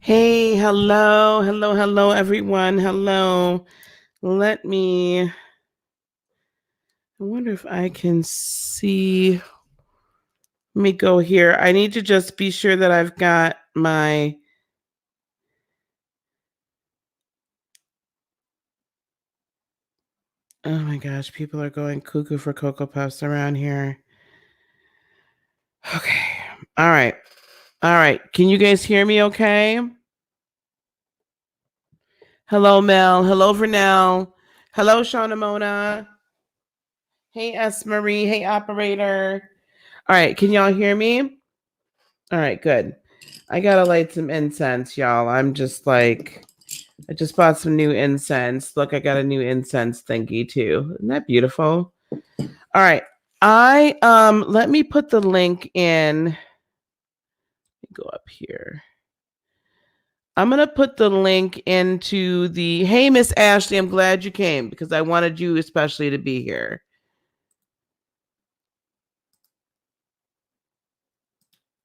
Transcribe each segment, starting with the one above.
Hey, hello, everyone. Hello. I wonder if I can see. Let me go here. I need to just be sure that I've got my. Oh my gosh, people are going cuckoo for Cocoa Puffs around here. Okay. All right. All right. Can you guys hear me okay? Hello, Mel. Hello, Vernell. Hello, Shauna Mona. Hey, S. Marie. Hey, operator. All right. Can y'all hear me? All right, good. I gotta light some incense, y'all. I just bought some new incense. Look, I got a new incense thingy too. Isn't that beautiful? All right. Let me put the link in. Let me go up here. I'm gonna put the link into the hey Miss Ashley, I'm glad you came because I wanted you especially to be here.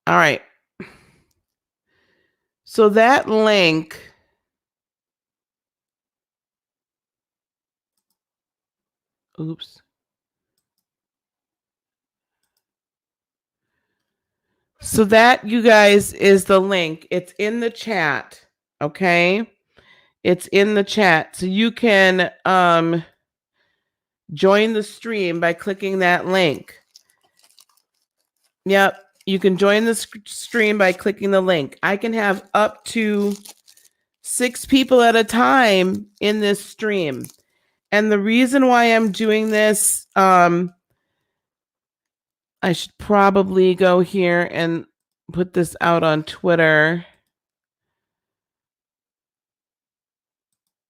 All right. So that link. Oops. So that, you guys, is the link. It's in the chat. Okay. It's in the chat. So you can join the stream by clicking that link. Yep. You can join the stream by clicking the link. I can have up to 6 people at a time in this stream. And the reason why I'm doing this, I should probably go here and put this out on Twitter.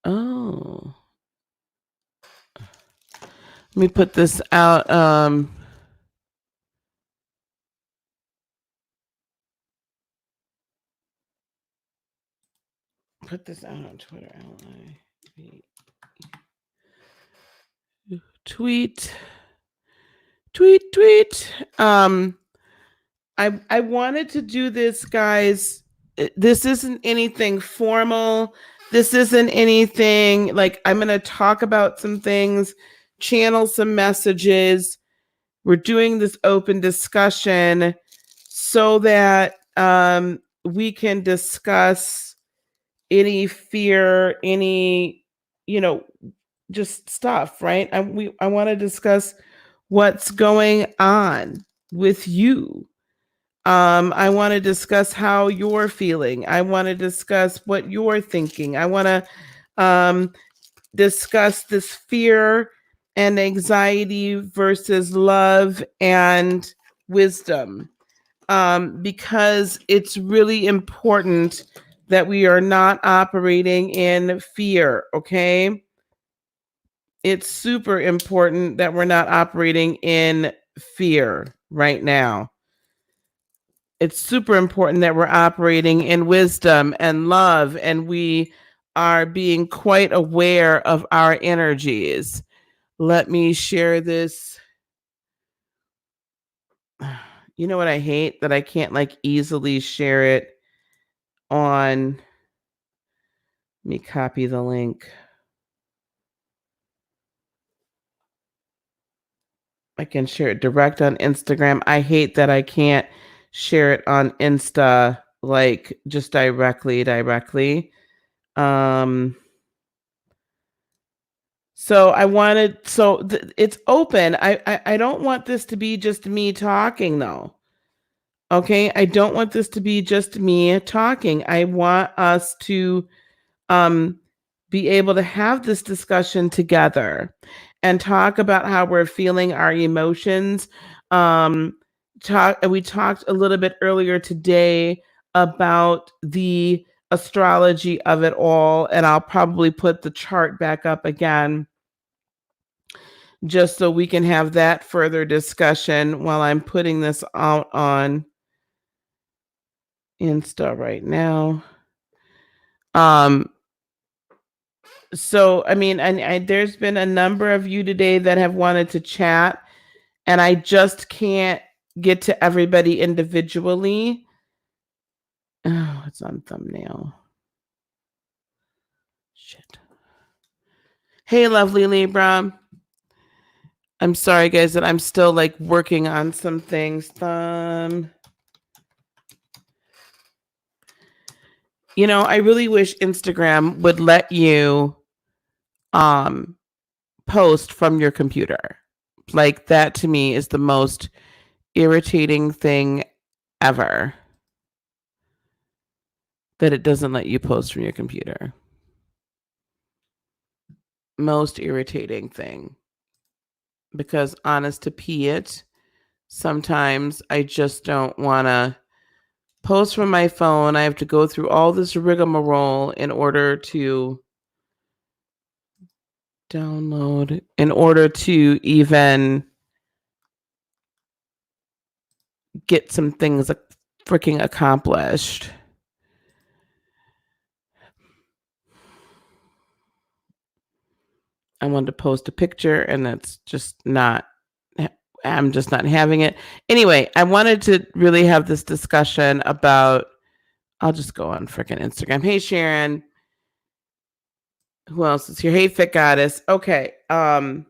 Oh. Let me put this out. Put this out on Twitter. Tweet. I wanted to do this, guys. This isn't anything formal. This isn't anything like I'm going to talk about some things, channel some messages. We're doing this open discussion so that we can discuss any fear, any, just stuff, right? I want to discuss what's going on with you. I want to discuss how you're feeling. I want to discuss what you're thinking. I want to discuss this fear and anxiety versus love and wisdom, because it's really important that we are not operating in fear, okay? It's super important that we're not operating in fear right now. It's super important that we're operating in wisdom and love, and we are being quite aware of our energies. Let me share this. You know what I hate? That I can't easily share it on. Let me copy the link. I can share it direct on Instagram. I hate that I can't share it on Insta, just directly. So it's open. I don't want this to be just me talking though. Okay. I don't want this to be just me talking. I want us to be able to have this discussion together and talk about how we're feeling, our emotions. We talked a little bit earlier today about the astrology of it all, and I'll probably put the chart back up again just so we can have that further discussion while I'm putting this out on Insta right now. So, I mean, and there's been a number of you today that have wanted to chat, and I just can't get to everybody individually. Oh, it's on thumbnail. Shit. Hey, lovely Libra. I'm sorry, guys, that I'm still like working on some things. You know, I really wish Instagram would let you post from your computer. Like, that to me is the most irritating thing ever, that it doesn't let you post from your computer. Most irritating thing. Because honest to Pete, sometimes I just don't want to post from my phone. I have to go through all this rigmarole in order to download, in order to even get some things freaking accomplished. I wanted to post a picture and that's just not, I'm just not having it. Anyway, I wanted to really have this discussion about, I'll just go on freaking Instagram. Hey, Sharon. Who else is here? Hey, Fit Goddess. Okay. I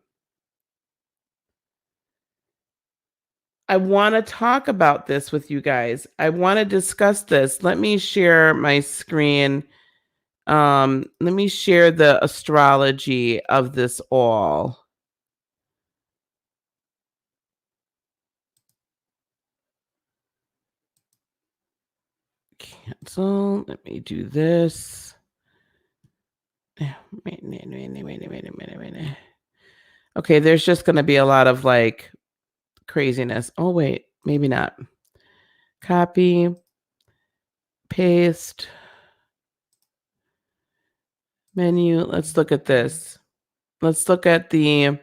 want to talk about this with you guys. I want to discuss this. Let me share my screen. Let me share the astrology of this all. Cancel. Let me do this. Wait a minute. Okay, there's just going to be a lot of like craziness. Oh, wait, maybe not. Copy, paste, menu. Let's look at this. Let's look at the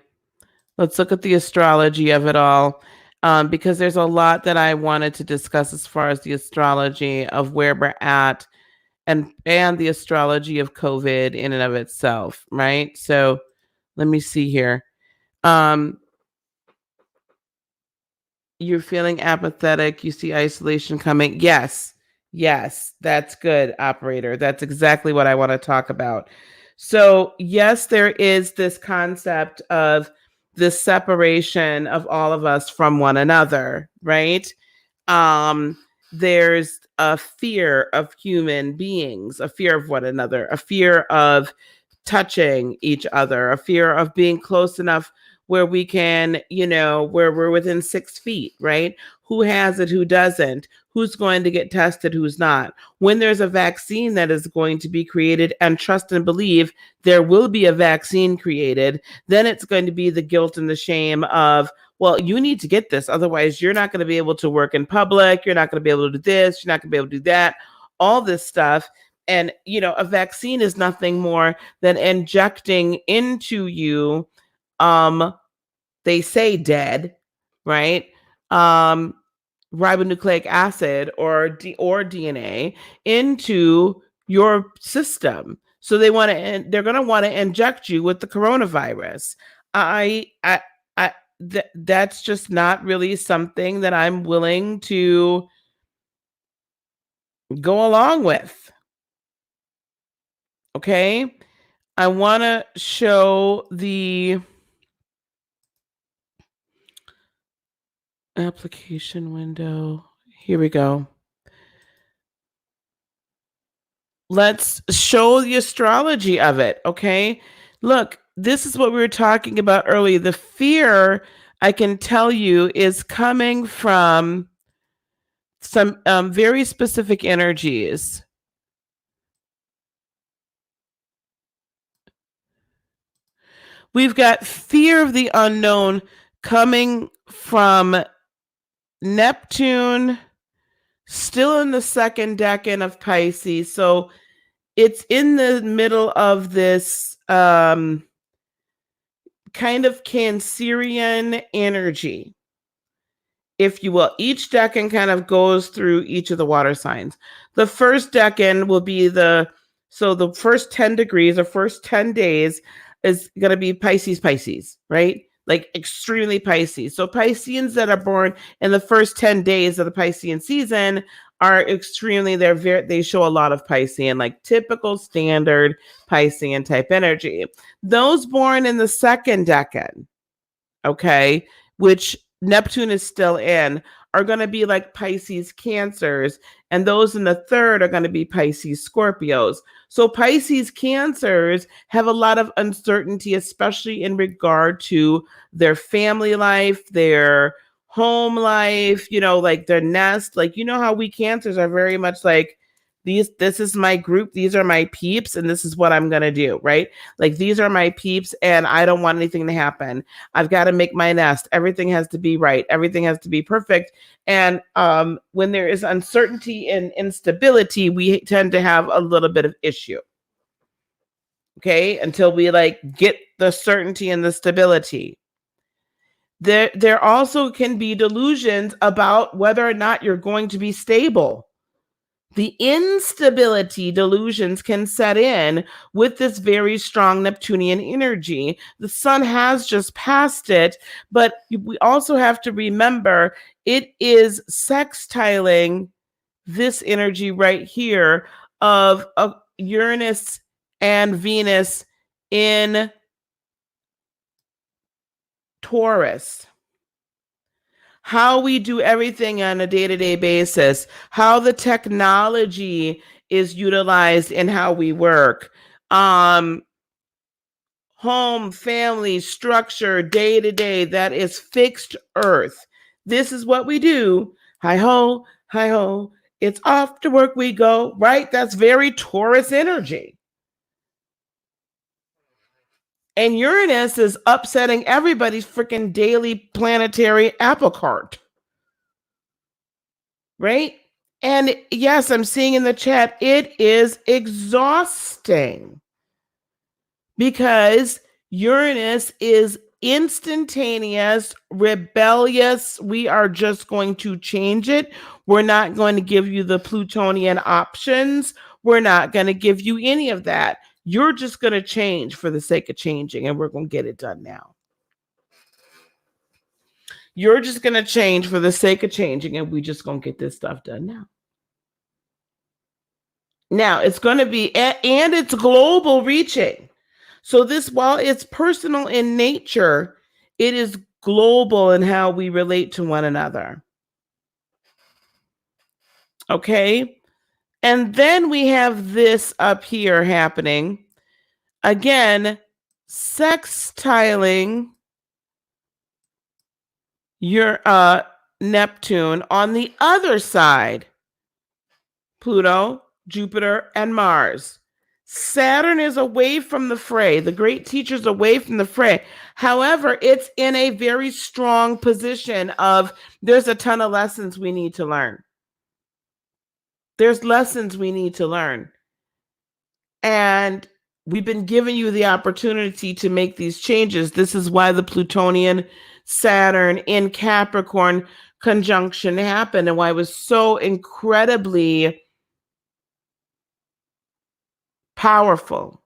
astrology of it all, because there's a lot that I wanted to discuss as far as the astrology of where we're at, and the astrology of COVID in and of itself, right? So let me see here. You're feeling apathetic. You see isolation coming. Yes, that's good, operator. That's exactly what I want to talk about. So yes, there is this concept of the separation of all of us from one another, right? There's a fear of human beings, a fear of one another, a fear of touching each other, a fear of being close enough where we can, where we're within 6 feet, right? Who has it, who doesn't, who's going to get tested, who's not. When there's a vaccine that is going to be created, and trust and believe there will be a vaccine created, then it's going to be the guilt and the shame of, well, you need to get this. Otherwise, you're not going to be able to work in public. You're not going to be able to do this. You're not going to be able to do that. All this stuff. And, a vaccine is nothing more than injecting into you, they say dead, right? Ribonucleic acid or DNA into your system. So they're going to want to inject you with the coronavirus. That's just not really something that I'm willing to go along with. Okay. I want to show the application window. Here we go. Let's show the astrology of it. Okay. Look, this is what we were talking about earlier. The fear, I can tell you, is coming from some very specific energies. We've got fear of the unknown coming from Neptune, still in the second decan of Pisces. So it's in the middle of this kind of Cancerian energy, if you will. Each decan kind of goes through each of the water signs. The first decan will be the first 10 degrees or first 10 days is going to be Pisces, right? Like extremely Pisces. So Pisceans that are born in the first 10 days of the Piscean season are extremely, they show a lot of Piscean, like typical standard Piscean type energy. Those born in the second decan, okay, which Neptune is still in, are going to be like Pisces Cancers, and those in the third are going to be Pisces Scorpios. So Pisces Cancers have a lot of uncertainty, especially in regard to their family life, their home life, like their nest. Like, how we Cancers are very much like, this is my group, these are my peeps, and this is what I'm going to do, right? Like, these are my peeps, and I don't want anything to happen. I've got to make my nest. Everything has to be right. Everything has to be perfect. And when there is uncertainty and instability, we tend to have a little bit of issue. Okay, until we get the certainty and the stability. There also can be delusions about whether or not you're going to be stable. The instability delusions can set in with this very strong Neptunian energy. The sun has just passed it, but we also have to remember it is sextiling this energy right here of Uranus and Venus in Taurus. How we do everything on a day-to-day basis, how the technology is utilized in how we work, home, family, structure, day-to-day, that is fixed earth. This is what we do. Hi-ho, hi-ho, it's off to work we go, right? That's very Taurus energy. And Uranus is upsetting everybody's freaking daily planetary apple cart. Right? And yes, I'm seeing in the chat, it is exhausting because Uranus is instantaneous, rebellious. We are just going to change it. We're not going to give you the Plutonian options. We're not going to give you any of that. You're just going to change for the sake of changing, and we're going to get it done now. You're just going to change for the sake of changing, and we just going to get this stuff done now. Now, it's going to be, and it's global reaching. So this, while it's personal in nature, it is global in how we relate to one another. Okay? And then we have this up here happening. Again, sextiling your Neptune on the other side. Pluto, Jupiter, and Mars. Saturn is away from the fray. The great teacher's away from the fray. However, it's in a very strong position of there's a ton of lessons we need to learn. There's lessons we need to learn. And we've been giving you the opportunity to make these changes. This is why the Plutonian Saturn in Capricorn conjunction happened and why it was so incredibly powerful.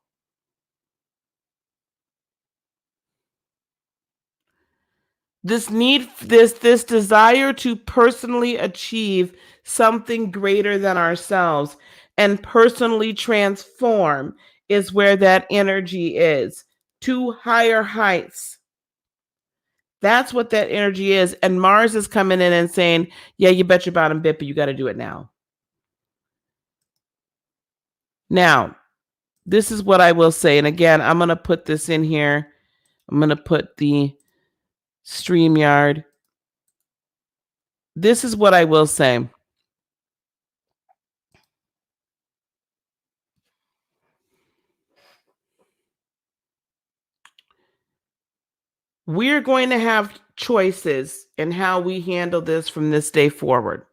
This need, this desire to personally achieve something greater than ourselves and personally transform is where that energy is, to higher heights. That's what that energy is. And Mars is coming in and saying, yeah, you bet your bottom bit, but you got to do it now. Now, this is what I will say. And again, I'm going to put this in here. I'm going to put the StreamYard. This is what I will say. We're going to have choices in how we handle this from this day forward.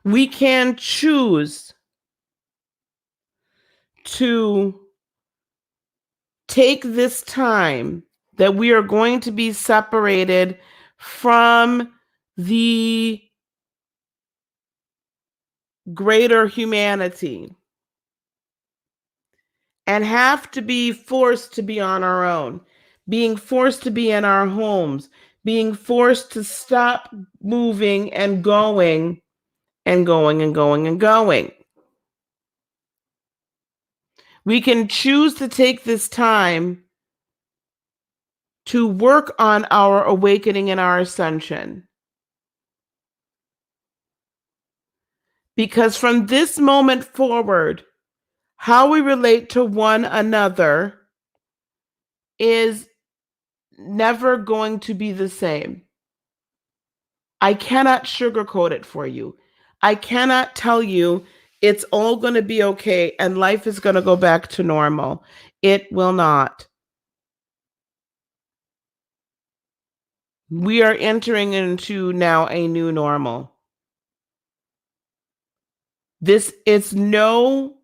We can choose to take this time that we are going to be separated from the greater humanity and have to be forced to be on our own, being forced to be in our homes, being forced to stop moving and going and going and going and going. We can choose to take this time to work on our awakening and our ascension. Because from this moment forward, how we relate to one another is never going to be the same. I cannot sugarcoat it for you. I cannot tell you it's all going to be okay and life is going to go back to normal. It will not. We are entering into now a new normal. This is no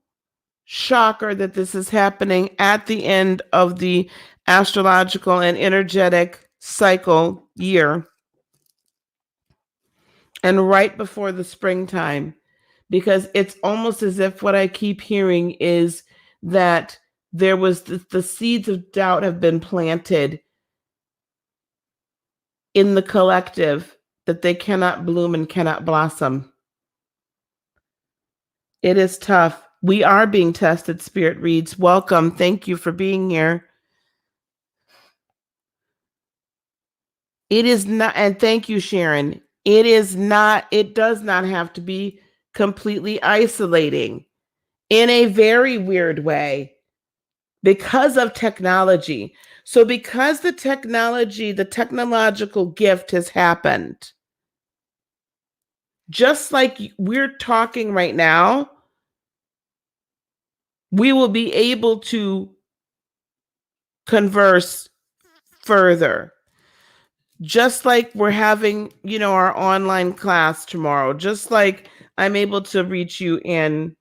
shocker that this is happening at the end of the astrological and energetic cycle year and right before the springtime, because it's almost as if what I keep hearing is that there was the seeds of doubt have been planted in the collective that they cannot bloom and cannot blossom. It is tough. We are being tested, Spirit Reads. Welcome. Thank you for being here. It is not, and thank you, Sharon. It does not have to be completely isolating in a very weird way because of technology. So because the technological gift has happened, just like we're talking right now, we will be able to converse further. Just like we're having, our online class tomorrow, just like I'm able to reach you in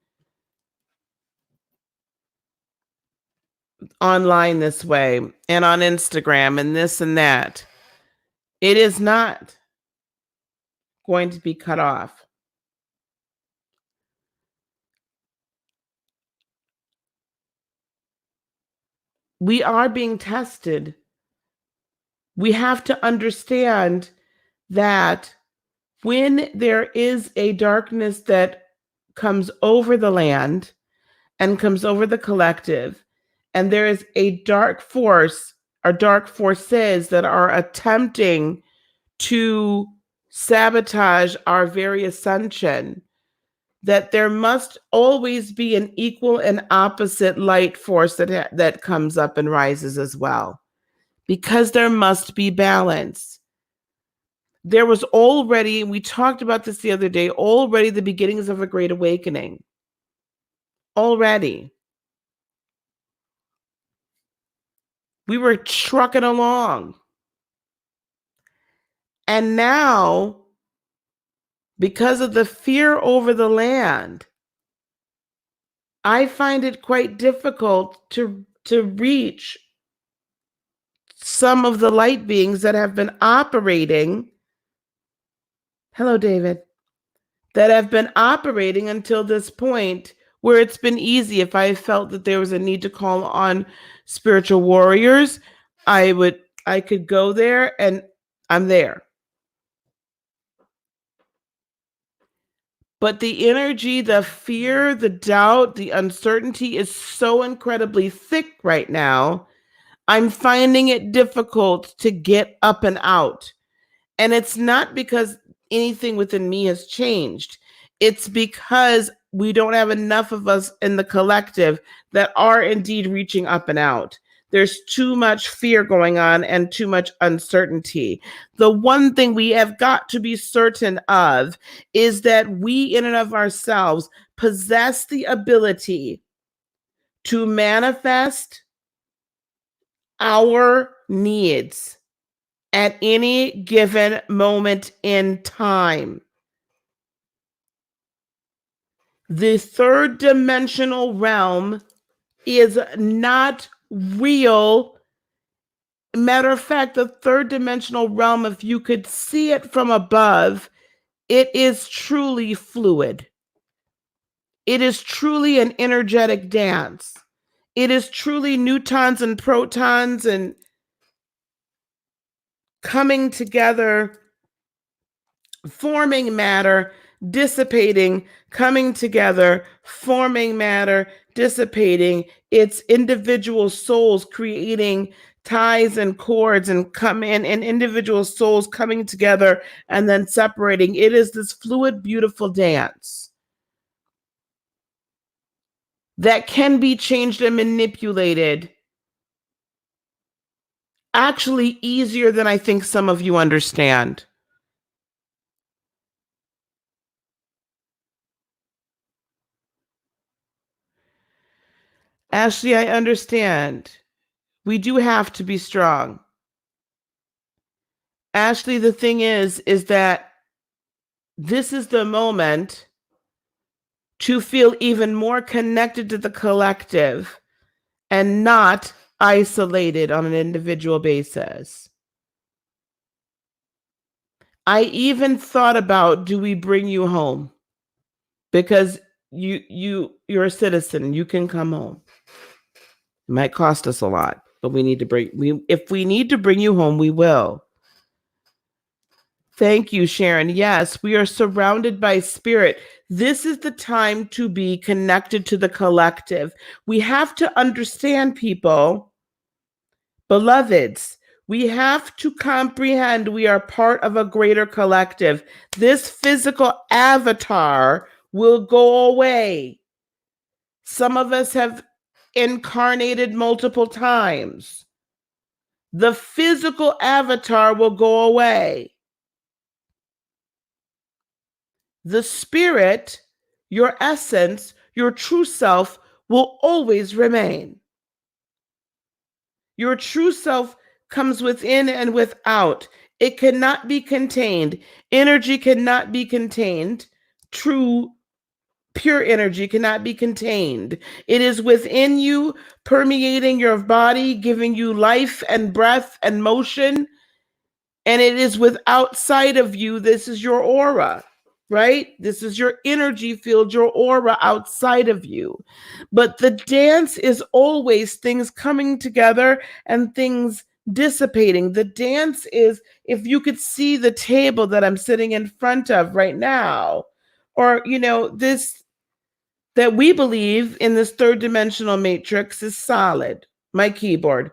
online this way and on Instagram and this and that. It is not going to be cut off. We are being tested. We have to understand that when there is a darkness that comes over the land and comes over the collective, and there is a dark force or dark forces that are attempting to sabotage our very ascension, that there must always be an equal and opposite light force that comes up and rises as well, because there must be balance. There was already, we talked about this the other day, already the beginnings of a great awakening. Already. We were trucking along. And now, because of the fear over the land, I find it quite difficult to reach some of the light beings that have been operating. Hello, David. That have been operating until this point, where it's been easy. If I felt that there was a need to call on spiritual warriors, I could go there and I'm there. But the energy, the fear, the doubt, the uncertainty is so incredibly thick right now. I'm finding it difficult to get up and out. And it's not because anything within me has changed. It's because we don't have enough of us in the collective that are indeed reaching up and out. There's too much fear going on and too much uncertainty. The one thing we have got to be certain of is that we, in and of ourselves, possess the ability to manifest our needs at any given moment in time. The third dimensional realm is not real. Matter of fact, the third dimensional realm, if you could see it from above, it is truly fluid. It is truly an energetic dance. It is truly neutrons and protons and coming together, forming matter, dissipating, coming together, forming matter, dissipating. It's individual souls creating ties and cords and come in, and individual souls coming together and then separating. It is this fluid, beautiful dance that can be changed and manipulated, actually easier than I think some of you understand. Ashley, I understand. We do have to be strong. Ashley, the thing is that this is the moment to feel even more connected to the collective and not isolated on an individual basis. I even thought about, do we bring you home? Because you're a citizen, you can come home. It might cost us a lot, but we need to if we need to bring you home, we will. Thank you, Sharon. Yes, we are surrounded by spirit. This is the time to be connected to the collective. We have to understand, people, beloveds, we have to comprehend we are part of a greater collective. This physical avatar will go away. Some of us have incarnated multiple times. The physical avatar will go away. The spirit, your essence, your true self will always remain. Your true self comes within and without. It cannot be contained. Energy cannot be contained. True, pure energy cannot be contained. It is within you, permeating your body, giving you life and breath and motion. And it is with outside of you. This is your aura, right? This is your energy field, your aura outside of you. But the dance is always things coming together and things dissipating. The dance is, if you could see the table that I'm sitting in front of right now, or, this that we believe in this third dimensional matrix is solid. My keyboard,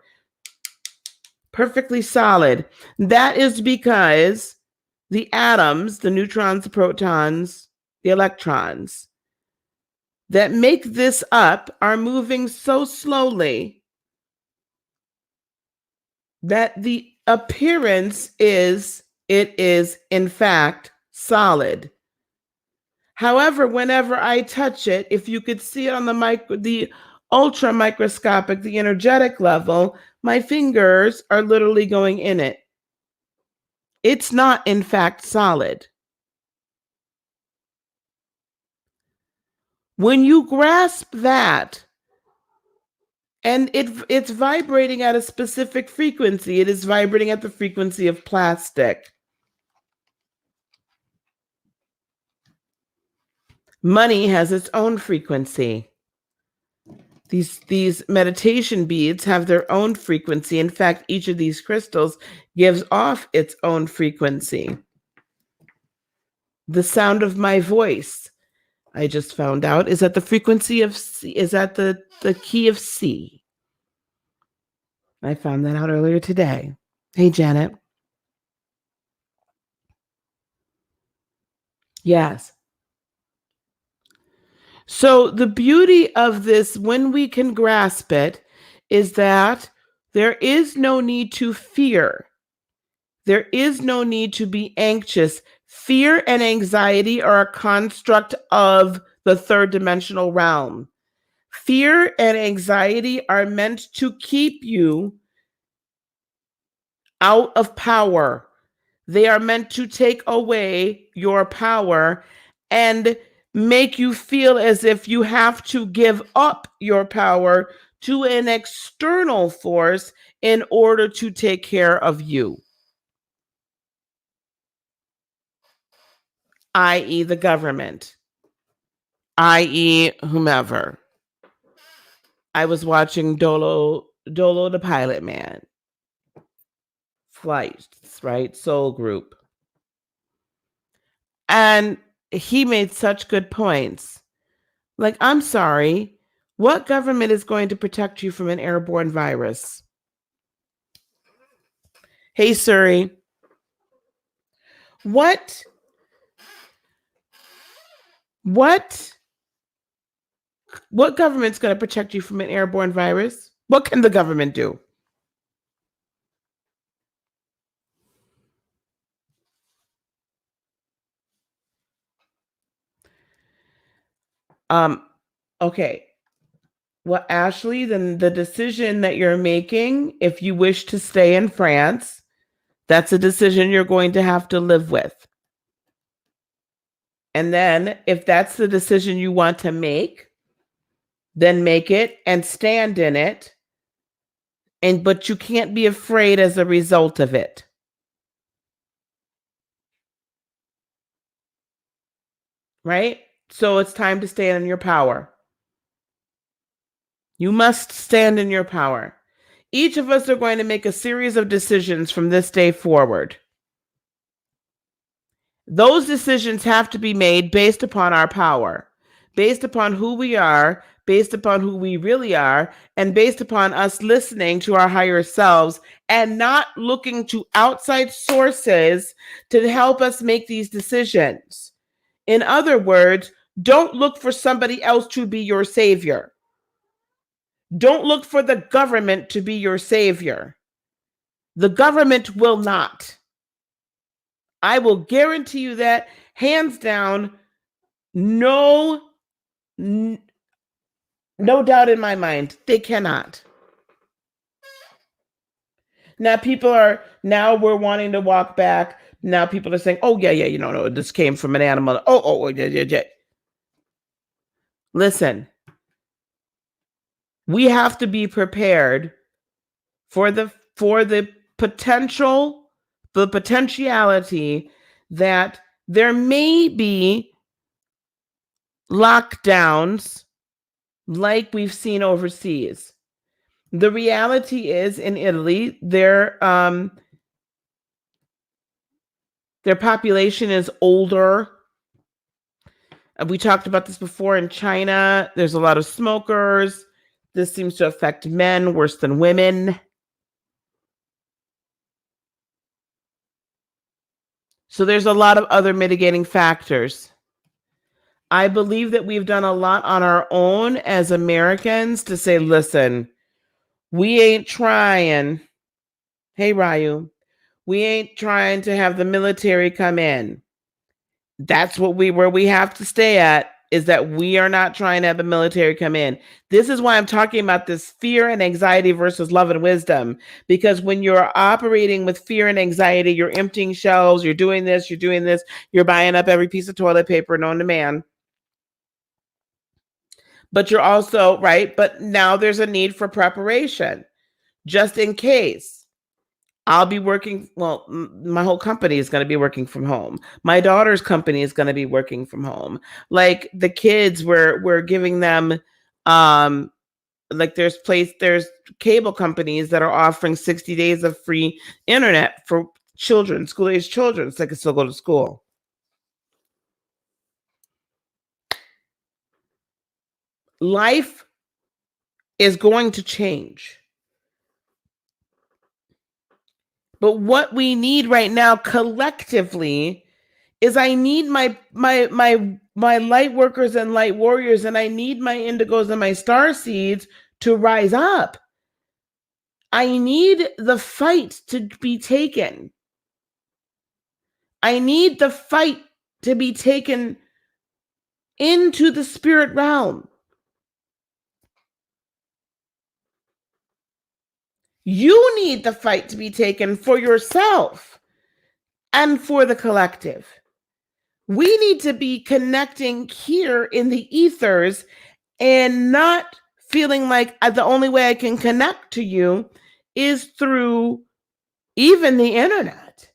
perfectly solid. That is because the atoms, the neutrons, the protons, the electrons that make this up are moving so slowly that the appearance is, it is in fact solid. However, whenever I touch it, if you could see it on the ultra microscopic, the energetic level, my fingers are literally going in it. It's not, in fact, solid. When you grasp that, and it's vibrating at a specific frequency, it is vibrating at the frequency of plastic. Money has its own frequency. These meditation beads have their own frequency. In fact, each of these crystals gives off its own frequency. The sound of my voice, I just found out, is at the frequency of C, is at the key of C. I found that out earlier today. Hey, Janet. Yes. So the beauty of this, when we can grasp it, is that there is no need to fear. There is no need to be anxious. Fear and anxiety are a construct of the third dimensional realm. Fear and anxiety are meant to keep you out of power. They are meant to take away your power and make you feel as if you have to give up your power to an external force in order to take care of you, i.e., the government, i.e., whomever. I was watching Dolo the Pilot Man flights, right? Soul Group. And he made such good points. Like, I'm sorry, what government is going to protect you from an airborne virus? Hey, Suri. What government's going to protect you from an airborne virus? What can the government do? Okay. Well, Ashley, then the decision that you're making, if you wish to stay in France, that's a decision you're going to have to live with. And then if that's the decision you want to make, then make it and stand in it. But you can't be afraid as a result of it. Right? So it's time to stand in your power. You must stand in your power. Each of us are going to make a series of decisions from this day forward. Those decisions have to be made based upon our power, based upon who we are, based upon who we really are, and based upon us listening to our higher selves and not looking to outside sources to help us make these decisions. In other words, don't look for somebody else to be your savior. Don't look for the government to be your savior. The government will not. I will guarantee you that, hands down, no doubt in my mind, they cannot. Now we're wanting to walk back. Now people are saying, oh, yeah, no, this came from an animal. Oh, yeah. Listen, we have to be prepared for the potentiality that there may be lockdowns like we've seen overseas. The reality is, in Italy, their population is older. We talked about this before. In China, there's a lot of smokers. This seems to affect men worse than women. So there's a lot of other mitigating factors. I believe that we've done a lot on our own as Americans to say, listen, we ain't trying. Hey, Ryu, we ain't trying to have the military come in. That's where we have to stay at, is that we are not trying to have the military come in. This is why I'm talking about this fear and anxiety versus love and wisdom. Because when you're operating with fear and anxiety, you're emptying shelves, you're doing this, you're buying up every piece of toilet paper known to man. But you're also, right, but now there's a need for preparation, just in case. I'll be working, well, my whole company is going to be working from home. My daughter's company is going to be working from home. Like the kids, we're giving them, like there's cable companies that are offering 60 days of free internet for children, school-age children, so they can still go to school. Life is going to change. But what we need right now collectively is I need my light workers and light warriors, and I need my indigos and my star seeds to rise up. I need the fight to be taken. I need the fight to be taken into the spirit realm. You need the fight to be taken for yourself and for the collective. We need to be connecting here in the ethers and not feeling like the only way I can connect to you is through even the internet.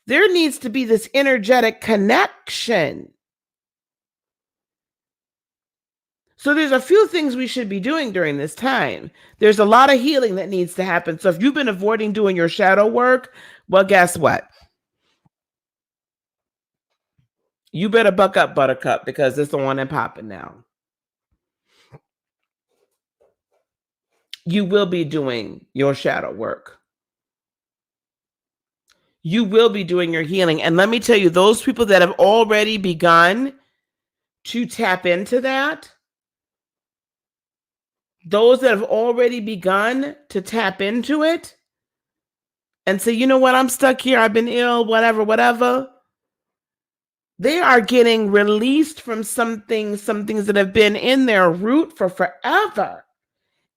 There needs to be this energetic connection. So there's a few things we should be doing during this time. There's a lot of healing that needs to happen. So if you've been avoiding doing your shadow work, well, guess what? You better buck up, Buttercup, because it's the one and popping now. You will be doing your shadow work. You will be doing your healing. And let me tell you, those people that have already begun to tap into that, those that have already begun to tap into it and say, you know what, I'm stuck here, I've been ill, whatever, they are getting released from some things that have been in their root for forever.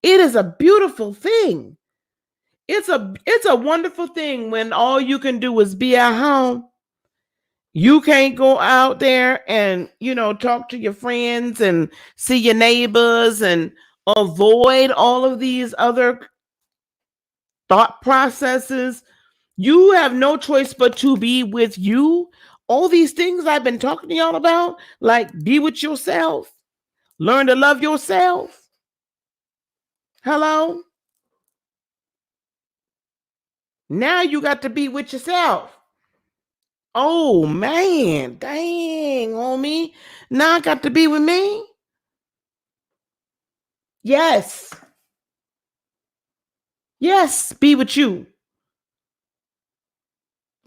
It is a beautiful thing. It's a wonderful thing when all you can do is be at home. You can't go out there and, talk to your friends and see your neighbors and avoid all of these other thought processes. You have no choice but to be with you. All these things I've been talking to y'all about, like be with yourself, learn to love yourself. Hello? Now you got to be with yourself. Oh man, dang, homie. Now I got to be with me. Yes. Yes, be with you.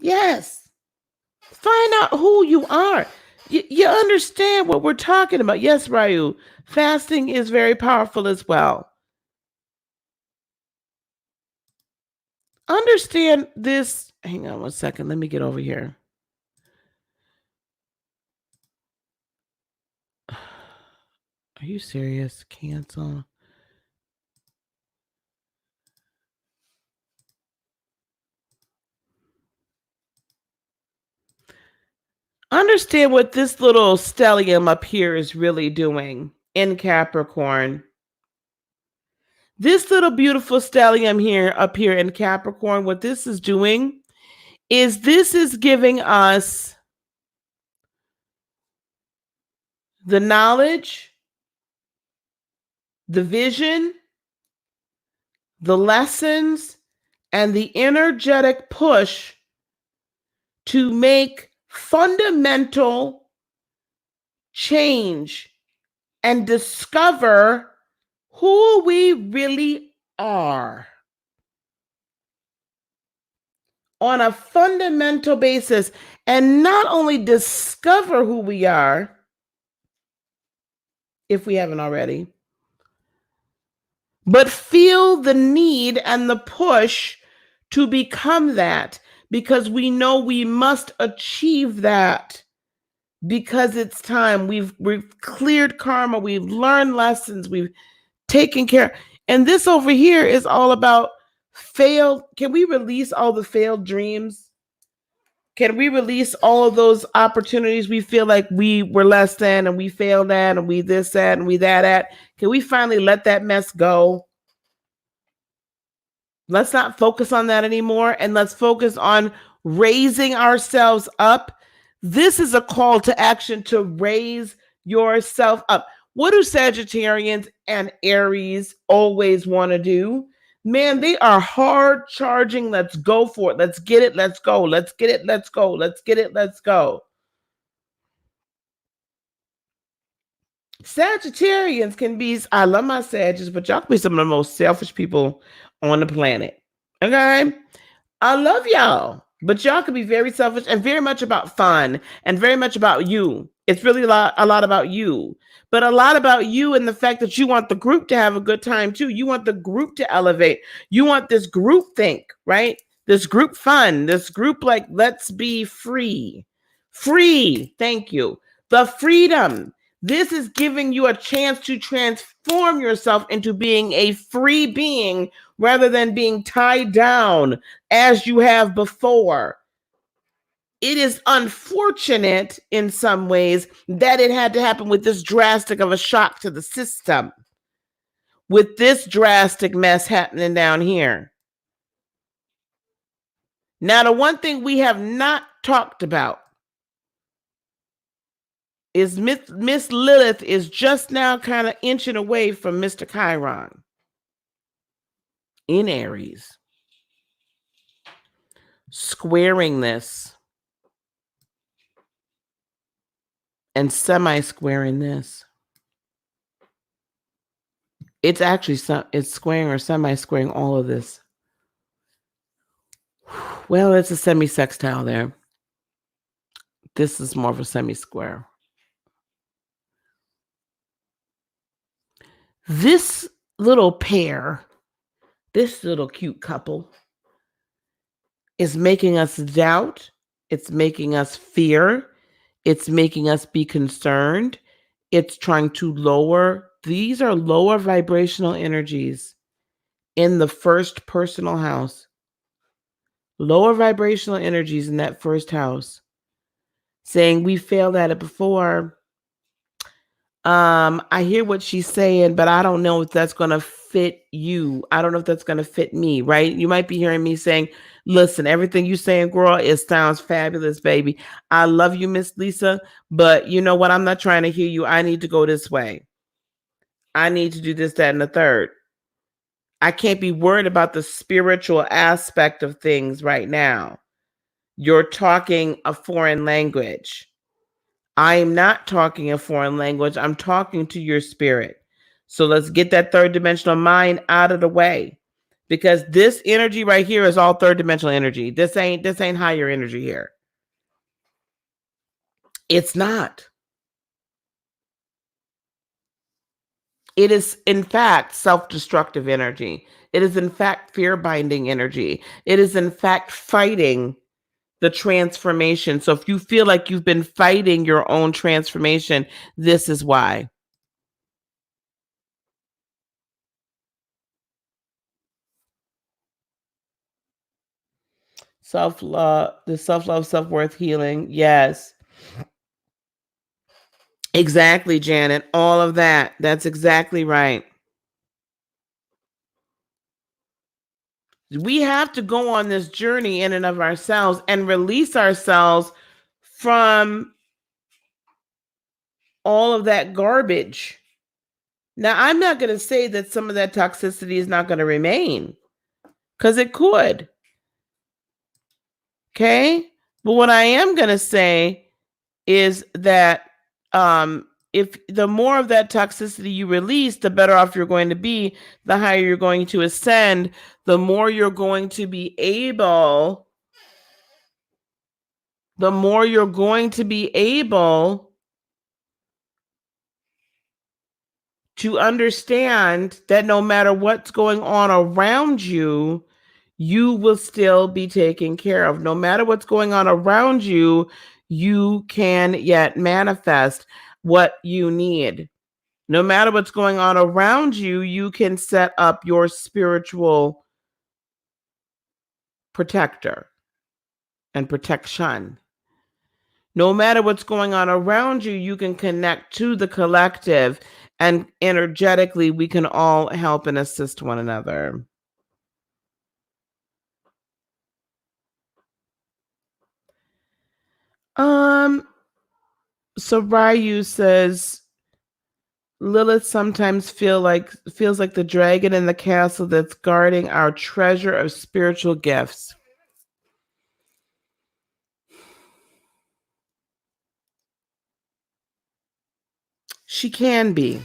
Yes. Find out who you are. You understand what we're talking about. Yes, Ryu. Fasting is very powerful as well. Understand this. Hang on one second. Let me get over here. Are you serious? Cancel. Understand what this little stellium up here is really doing in Capricorn. This little beautiful stellium here up here in Capricorn, what this is doing is this is giving us the knowledge, the vision, the lessons, and the energetic push to make fundamental change and discover who we really are on a fundamental basis, and not only discover who we are, if we haven't already, but feel the need and the push to become that, because we know we must achieve that, because it's time. We've cleared karma, we've learned lessons, we've taken care. And this over here is all about failed. Can we release all the failed dreams? Can we release all of those opportunities we feel like we were less than and we failed at and we this, that, and we that at? Can we finally let that mess go? Let's not focus on that anymore, and let's focus on raising ourselves up. This is a call to action to raise yourself up. What do Sagittarians and Aries always want to do? Man, they are hard charging. Let's go for it. Let's get it. Let's go. Let's get it. Let's go. Let's get it. Let's go. Sagittarians can be, I love my Sagittarians, but y'all can be some of the most selfish people on the planet. Okay? I love y'all, but y'all can be very selfish and very much about fun and very much about you. It's really a lot about you, but a lot about you and the fact that you want the group to have a good time too. You want the group to elevate. You want this group think, right? This group fun, this group like, let's be free. Free. Thank you. The freedom. This is giving you a chance to transform yourself into being a free being rather than being tied down as you have before. It is unfortunate in some ways that it had to happen with this drastic of a shock to the system, with this drastic mess happening down here. Now, the one thing we have not talked about is Miss Lilith is just now kind of inching away from Mr. Chiron in Aries, squaring this and semi-squaring this. It's actually it's squaring or semi-squaring all of this. Well, it's a semi-sextile there. This is more of a semi-square. This little pair, this little cute couple, is making us doubt. It's making us fear. It's making us be concerned. It's trying to lower. These are lower vibrational energies in the first personal house. Lower vibrational energies in that first house. Saying we failed at it before. I hear what she's saying, but I don't know if that's going to fit you. I don't know if that's going to fit me, right? You might be hearing me saying, listen, everything you saying, girl, it sounds fabulous, baby. I love you, Miss Lisa, but you know what? I'm not trying to hear you. I need to go this way. I need to do this, that, and the third. I can't be worried about the spiritual aspect of things right now. You're talking a foreign language. I am not talking a foreign language. I'm talking to your spirit. So let's get that third dimensional mind out of the way, because this energy right here is all third dimensional energy. This ain't higher energy here. It's not. It is, in fact, self-destructive energy. It is, in fact, fear-binding energy. It is, in fact, fighting the transformation. So if you feel like you've been fighting your own transformation, this is why. Self-love, the self-love, self-worth, healing. Yes. Exactly, Janet. All of that. That's exactly right. We have to go on this journey in and of ourselves and release ourselves from all of that garbage. Now, I'm not going to say that some of that toxicity is not going to remain, because it could. Okay? But what I am going to say is that if the more of that toxicity you release, the better off you're going to be, the higher you're going to ascend, the more you're going to be able, to understand that no matter what's going on around you, you will still be taken care of. No matter what's going on around you, you can yet manifest what you need. No matter what's going on around you, you can set up your spiritual protector and protection. No matter what's going on around you, you can connect to the collective, and energetically, we can all help and assist one another. So Ryu says, Lilith sometimes feels like the dragon in the castle that's guarding our treasure of spiritual gifts. She can be.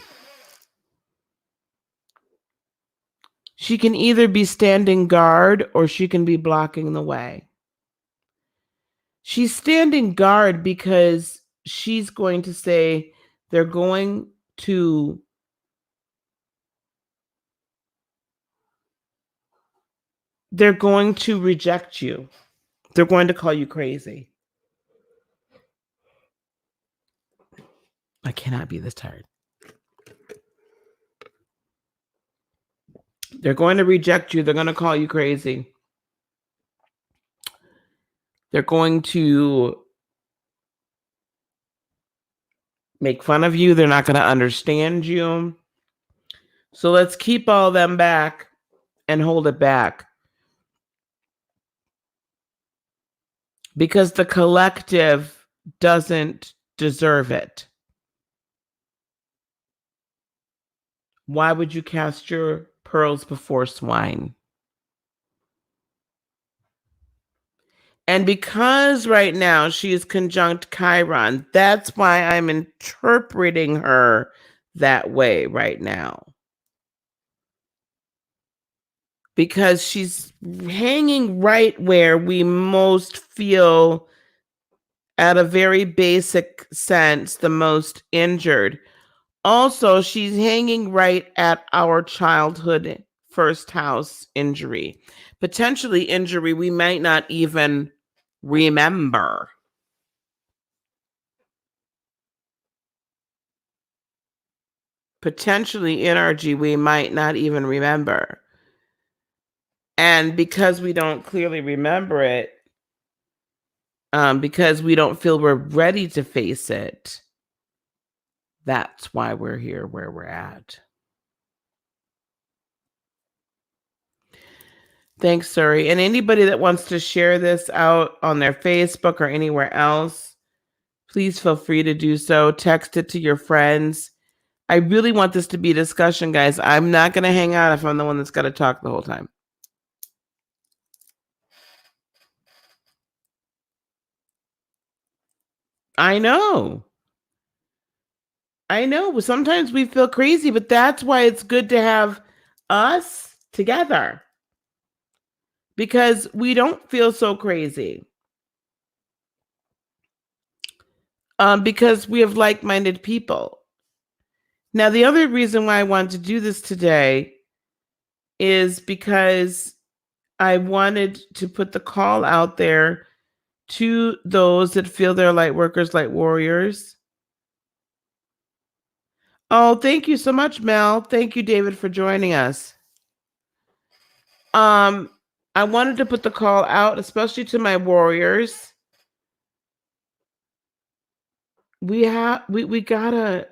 She can either be standing guard or she can be blocking the way. She's standing guard because she's going to say they're going to reject you. They're going to call you crazy. I cannot be this tired. They're going to reject you. They're going to call you crazy. They're going to make fun of you. They're not going to understand you. So let's keep all them back and hold it back. Because the collective doesn't deserve it. Why would you cast your pearls before swine? And because right now she is conjunct Chiron, that's why I'm interpreting her that way right now. Because she's hanging right where we most feel, at a very basic sense, the most injured. Also, she's hanging right at our childhood first house injury, potentially injury we might not even remember. Potentially energy we might not even remember. And because we don't clearly remember it, because we don't feel we're ready to face it, that's why we're here where we're at. Thanks, Suri. And anybody that wants to share this out on their Facebook or anywhere else, please feel free to do so. Text it to your friends. I really want this to be a discussion, guys. I'm not going to hang out if I'm the one that's got to talk the whole time. I know. Sometimes we feel crazy, but that's why it's good to have us together, because we don't feel so crazy. Because we have like-minded people. Now, the other reason why I wanted to do this today is because I wanted to put the call out there to those that feel they're light workers, light warriors. Oh, thank you so much, Mel. Thank you, David, for joining us. I wanted to put the call out, especially to my warriors. We gotta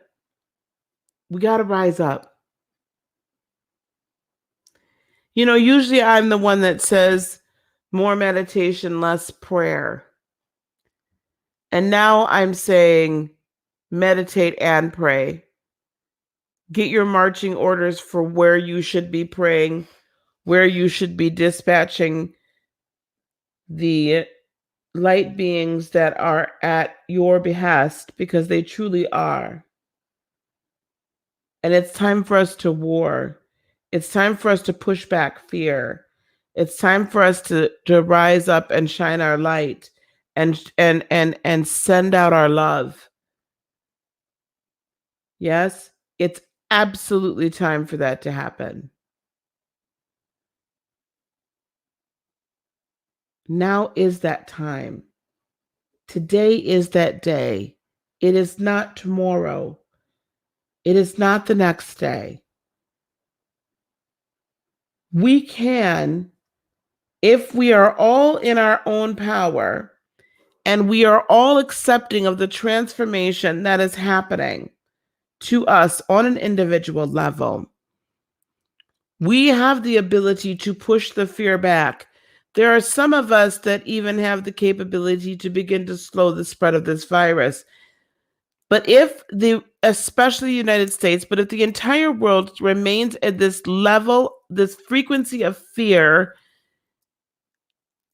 rise up. Usually I'm the one that says more meditation, less prayer. And now I'm saying meditate and pray. Get your marching orders for where you should be praying, where you should be dispatching the light beings that are at your behest, because they truly are. And it's time for us to war. It's time for us to push back fear. It's time for us to rise up and shine our light and send out our love. Yes, it's absolutely time for that to happen. Now is that time. Today is that day. It is not tomorrow. It is not the next day. We can, if we are all in our own power and we are all accepting of the transformation that is happening to us on an individual level, we have the ability to push the fear back. There are some of us that even have the capability to begin to slow the spread of this virus. But especially the United States, but if the entire world remains at this level, this frequency of fear,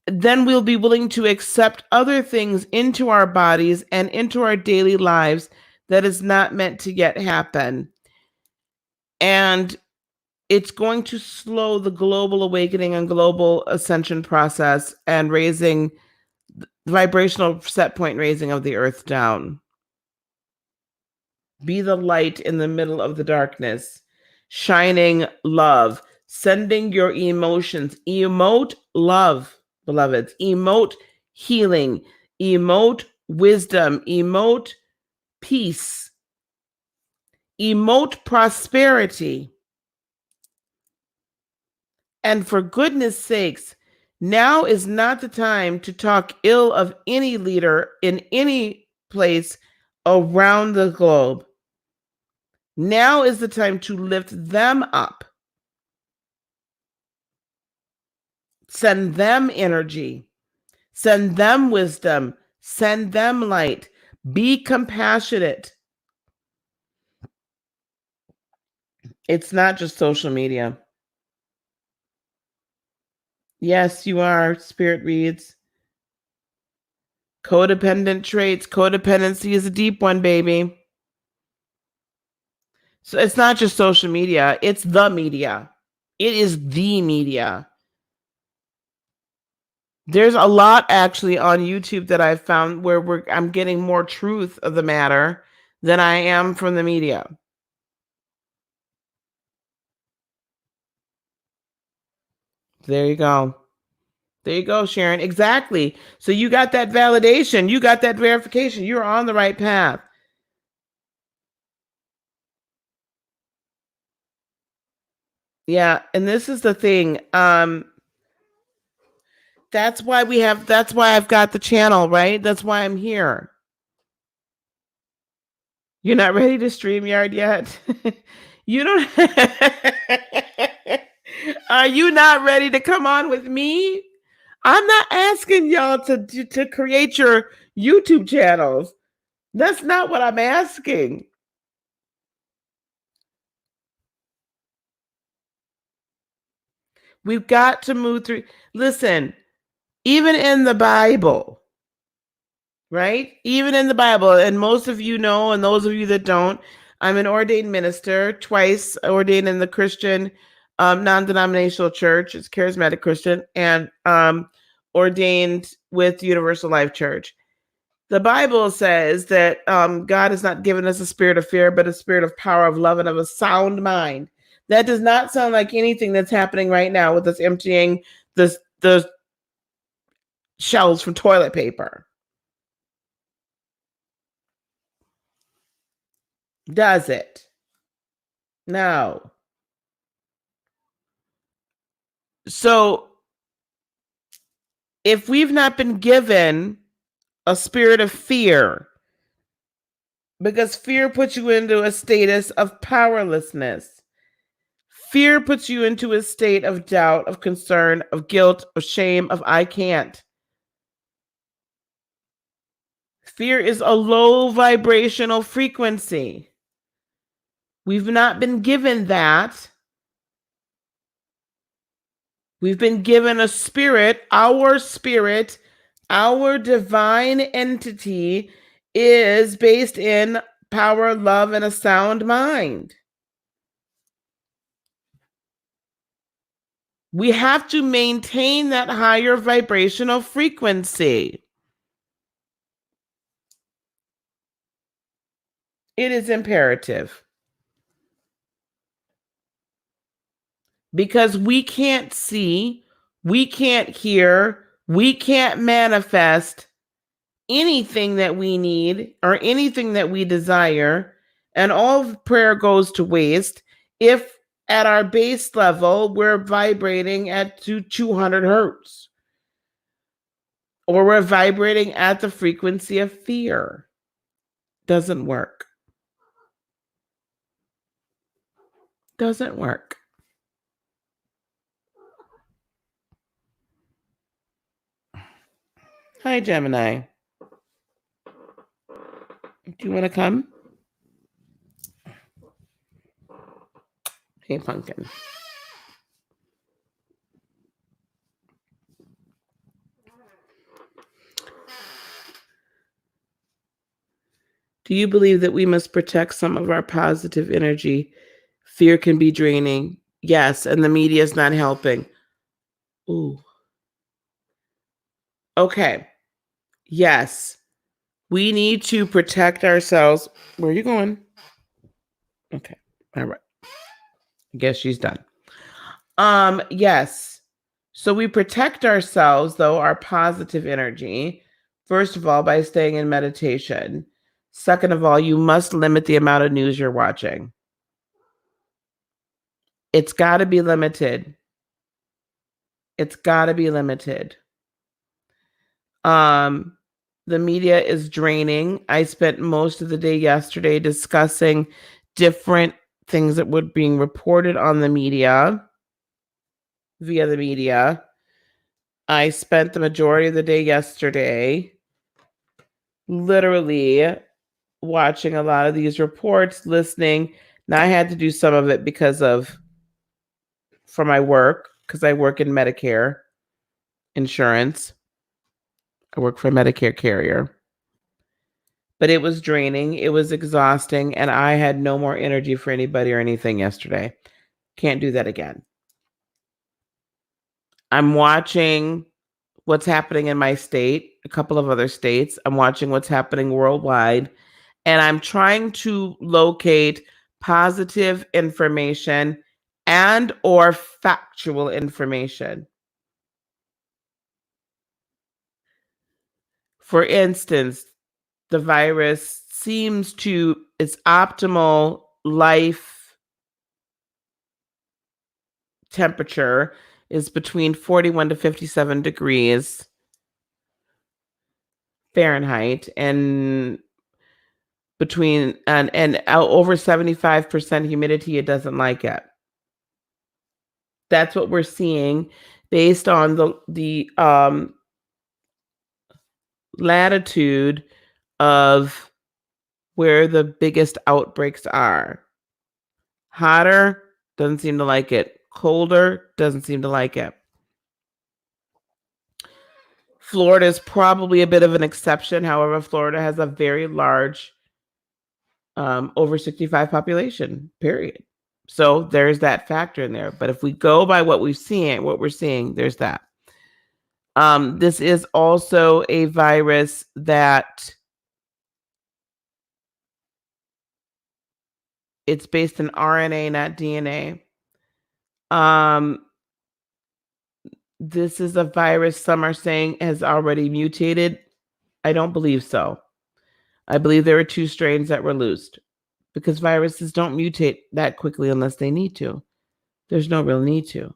then we'll be willing to accept other things into our bodies and into our daily lives that is not meant to yet happen. And it's going to slow the global awakening and global ascension process and raising the vibrational set point raising of the earth down. Be the light in the middle of the darkness, shining love, sending your emotions, emote love, beloveds, emote healing, emote wisdom, emote peace, emote prosperity. And for goodness sakes, now is not the time to talk ill of any leader in any place around the globe. Now is the time to lift them up. Send them energy. Send them wisdom. Send them light. Be compassionate. It's not just social media. Yes, you are. Spirit reads. Codependent traits. Codependency is a deep one, baby. So it's not just social media. It's the media. It is the media. There's a lot actually on YouTube that I've found where I'm getting more truth of the matter than I am from the media. There you go. There you go, Sharon. Exactly. So you got that validation. You got that verification. You're on the right path. Yeah. And this is the thing. That's why I've got the channel, right? That's why I'm here. You're not ready to StreamYard yet? You don't. Are you not ready to come on with me? I'm not asking y'all to create your YouTube channels. That's not what I'm asking. We've got to move through. Listen, even in the Bible, right? Even in the Bible, and most of you know, and those of you that don't, I'm an ordained minister, twice ordained in the Christian non-denominational church. It's charismatic Christian, and ordained with Universal Life Church. The Bible says that God has not given us a spirit of fear, but a spirit of power, of love, and of a sound mind. That does not sound like anything that's happening right now with us emptying the shelves from toilet paper. Does it? No. So if we've not been given a spirit of fear, because fear puts you into a status of powerlessness. Fear puts you into a state of doubt, of concern, of guilt, of shame, of I can't. Fear is a low vibrational frequency. We've not been given that. We've been given a spirit, our divine entity is based in power, love, and a sound mind. We have to maintain that higher vibrational frequency. It is imperative. Because we can't see, we can't hear, we can't manifest anything that we need or anything that we desire, and all of prayer goes to waste if at our base level we're vibrating at 200 hertz or we're vibrating at the frequency of fear. Doesn't work. Doesn't work. Hi, Gemini. Do you want to come? Hey, Pumpkin. Do you believe that we must protect some of our positive energy? Fear can be draining. Yes, and the media is not helping. Ooh. Okay. Yes. We need to protect ourselves. Where are you going? Okay. All right. I guess she's done. Yes. So we protect ourselves, though, our positive energy, first of all, by staying in meditation. Second of all, you must limit the amount of news you're watching. It's got to be limited. It's got to be limited. The media is draining. I spent most of the day yesterday discussing different things that were being reported on the media, via the media. I spent the majority of the day yesterday literally watching a lot of these reports, listening, Now I had to do some of it for my work, because I work in Medicare insurance. I work for a Medicare carrier. But it was draining, it was exhausting, and I had no more energy for anybody or anything yesterday. Can't do that again. I'm watching what's happening in my state, a couple of other states. I'm watching what's happening worldwide, and I'm trying to locate positive information and or factual information. For instance, the virus seems to its optimal life temperature is between 41 to 57 degrees Fahrenheit, and between and over 75% humidity. It doesn't like it. That's what we're seeing based on the latitude of where the biggest outbreaks are. Hotter, doesn't seem to like it. Colder, doesn't seem to like it. Florida is probably a bit of an exception. However, Florida has a very large over 65 population, period. So there's that factor in there. But if we go by what we're seeing, there's that. This is also a virus that it's based in RNA, not DNA. This is a virus some are saying has already mutated. I don't believe so. I believe there were 2 strains that were loosed, because viruses don't mutate that quickly unless they need to. There's no real need to.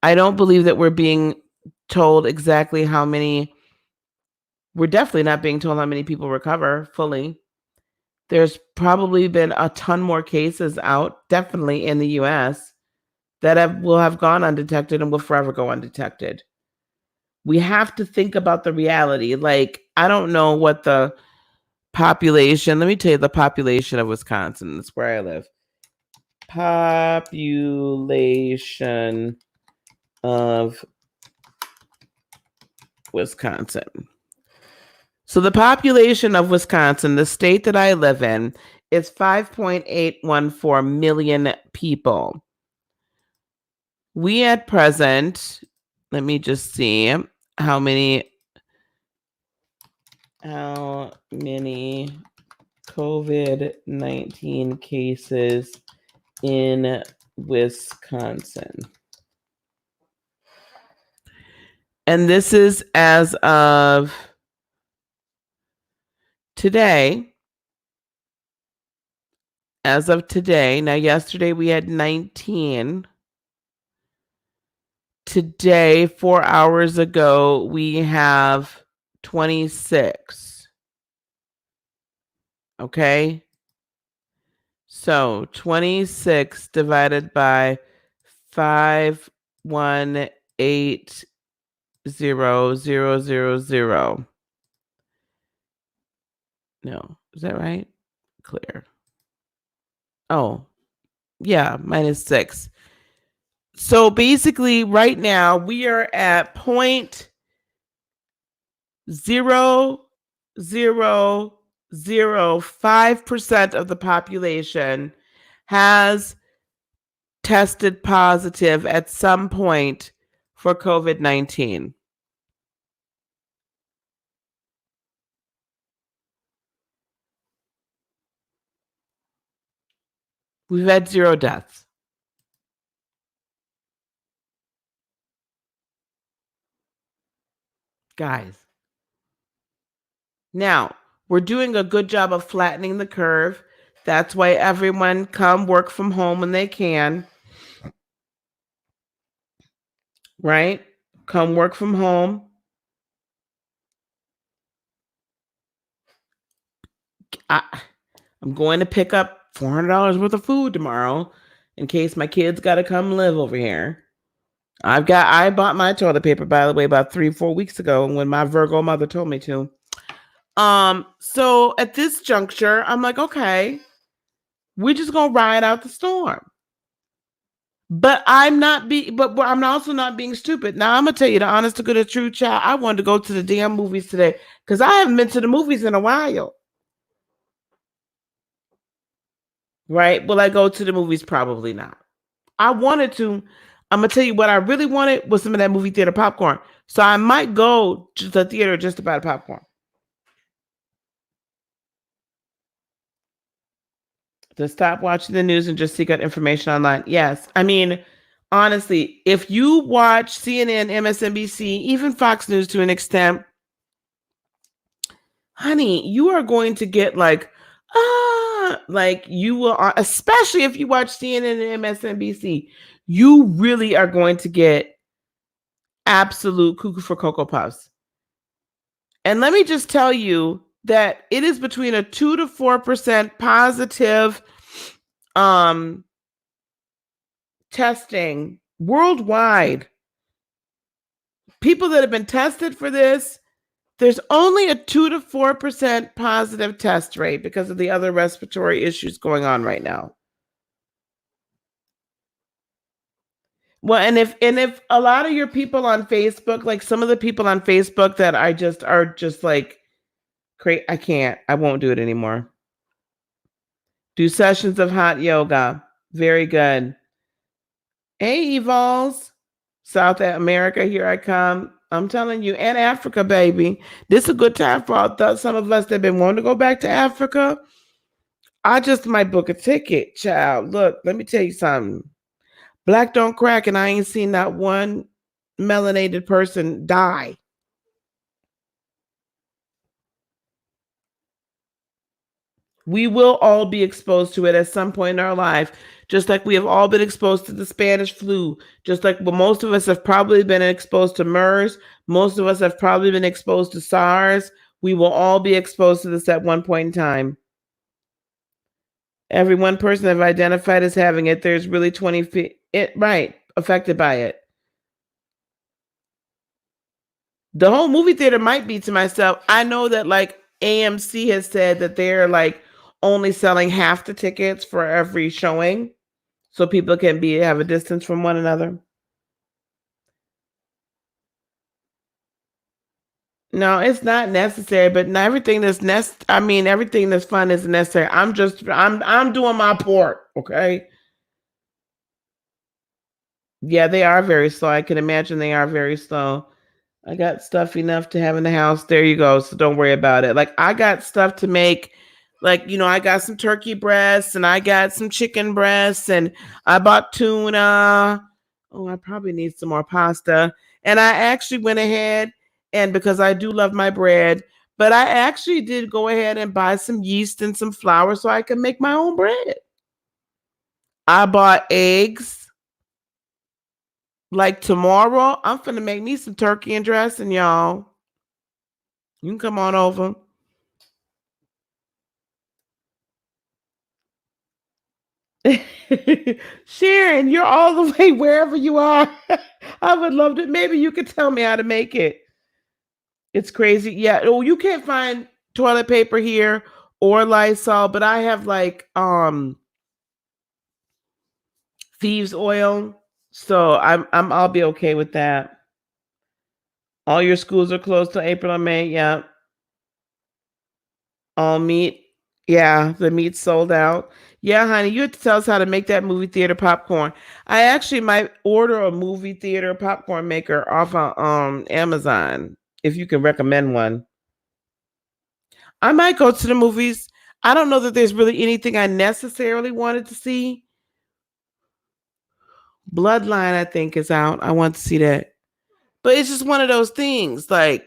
I don't believe that we're being told exactly how many. We're definitely not being told how many people recover fully. There's probably been a ton more cases out, definitely in the US, that will have gone undetected and will forever go undetected. We have to think about the reality. Like, I don't know what the population, let me tell you the population of Wisconsin. That's where I live. Population of Wisconsin. So the population of Wisconsin, the state that I live in, is 5.814 million people. We at present, let me just see how many COVID-19 cases in Wisconsin. And this is as of today. As of today. Now, yesterday we had 19. Today, 4 hours ago, we have 26. Okay? So 26 divided by 5180000. No, is that right? Clear. Oh, yeah, -6. So basically, right now we are at 0.0005% of the population has tested positive at some point for COVID-19. We've had 0 deaths. Guys. Now, we're doing a good job of flattening the curve. That's why everyone come work from home when they can. Right? Come work from home. I'm going to pick up $400 worth of food tomorrow in case my kids got to come live over here. I bought my toilet paper, by the way, about 3-4 weeks ago when my Virgo mother told me to. So at this juncture, I'm like, okay, We're just gonna ride out the storm. But I'm also not being stupid. Now I'm gonna tell you the honest to goodness true child. I wanted to go to the damn movies today because I haven't been to the movies in a while. Right? Will I go to the movies? Probably not. I wanted to. I'm gonna tell you what I really wanted was some of that movie theater popcorn. So I might go to the theater just to buy the popcorn. To stop watching the news and just seek out information online. Yes. I mean, honestly, if you watch CNN, MSNBC, even Fox News to an extent, honey, you are going to get like you will, especially if you watch CNN and MSNBC, you really are going to get absolute cuckoo for Cocoa Puffs. And let me just tell you that it is between a 2 to 4% positive um testing worldwide. People that have been tested for this, there's only a 2 to 4% positive test rate because of the other respiratory issues going on right now. Well, and if a lot of your people on Facebook, like some of the people on Facebook that I just are just like I can't. I won't do it anymore. Do sessions of hot yoga. Very good. Hey, Evols. South America, here I come. I'm telling you, and Africa, baby. This is a good time for some of us that have been wanting to go back to Africa. I just might book a ticket, child. Look, let me tell you something. Black don't crack, and I ain't seen not one melanated person die. We will all be exposed to it at some point in our life, just like we have all been exposed to the Spanish flu, just like most of us have probably been exposed to MERS, most of us have probably been exposed to SARS. We will all be exposed to this at one point in time. Every one person I've identified as having it, there's really 20 right affected by it. The whole movie theater might be to myself. I know that like AMC has said that they're like only selling half the tickets for every showing so people can have a distance from one another. No, it's not necessary, but not everything everything that's fun is necessary. I'm doing my part, okay? Yeah, they are very slow. I can imagine they are very slow. I got stuff enough to have in the house. There you go. So don't worry about it. Like I got stuff to make. Like, I got some turkey breasts and I got some chicken breasts and I bought tuna. Oh, I probably need some more pasta. And I actually went ahead and because I do love my bread, but I actually did go ahead and buy some yeast and some flour so I can make my own bread. I bought eggs. Like tomorrow, I'm finna make me some turkey and dressing, y'all. You can come on over. Sharon, you're all the way wherever you are. I would love to. Maybe you could tell me how to make it. It's crazy. Yeah. Oh, you can't find toilet paper here or Lysol, but I have like thieves oil. So I'll be okay with that. All your schools are closed till April or May. Yeah. All meat. Yeah, the meat's sold out. Yeah, honey, you have to tell us how to make that movie theater popcorn. I actually might order a movie theater popcorn maker off of Amazon if you can recommend one. I might go to the movies. I don't know that there's really anything I necessarily wanted to see. Bloodline, I think, is out. I want to see that. But it's just one of those things. But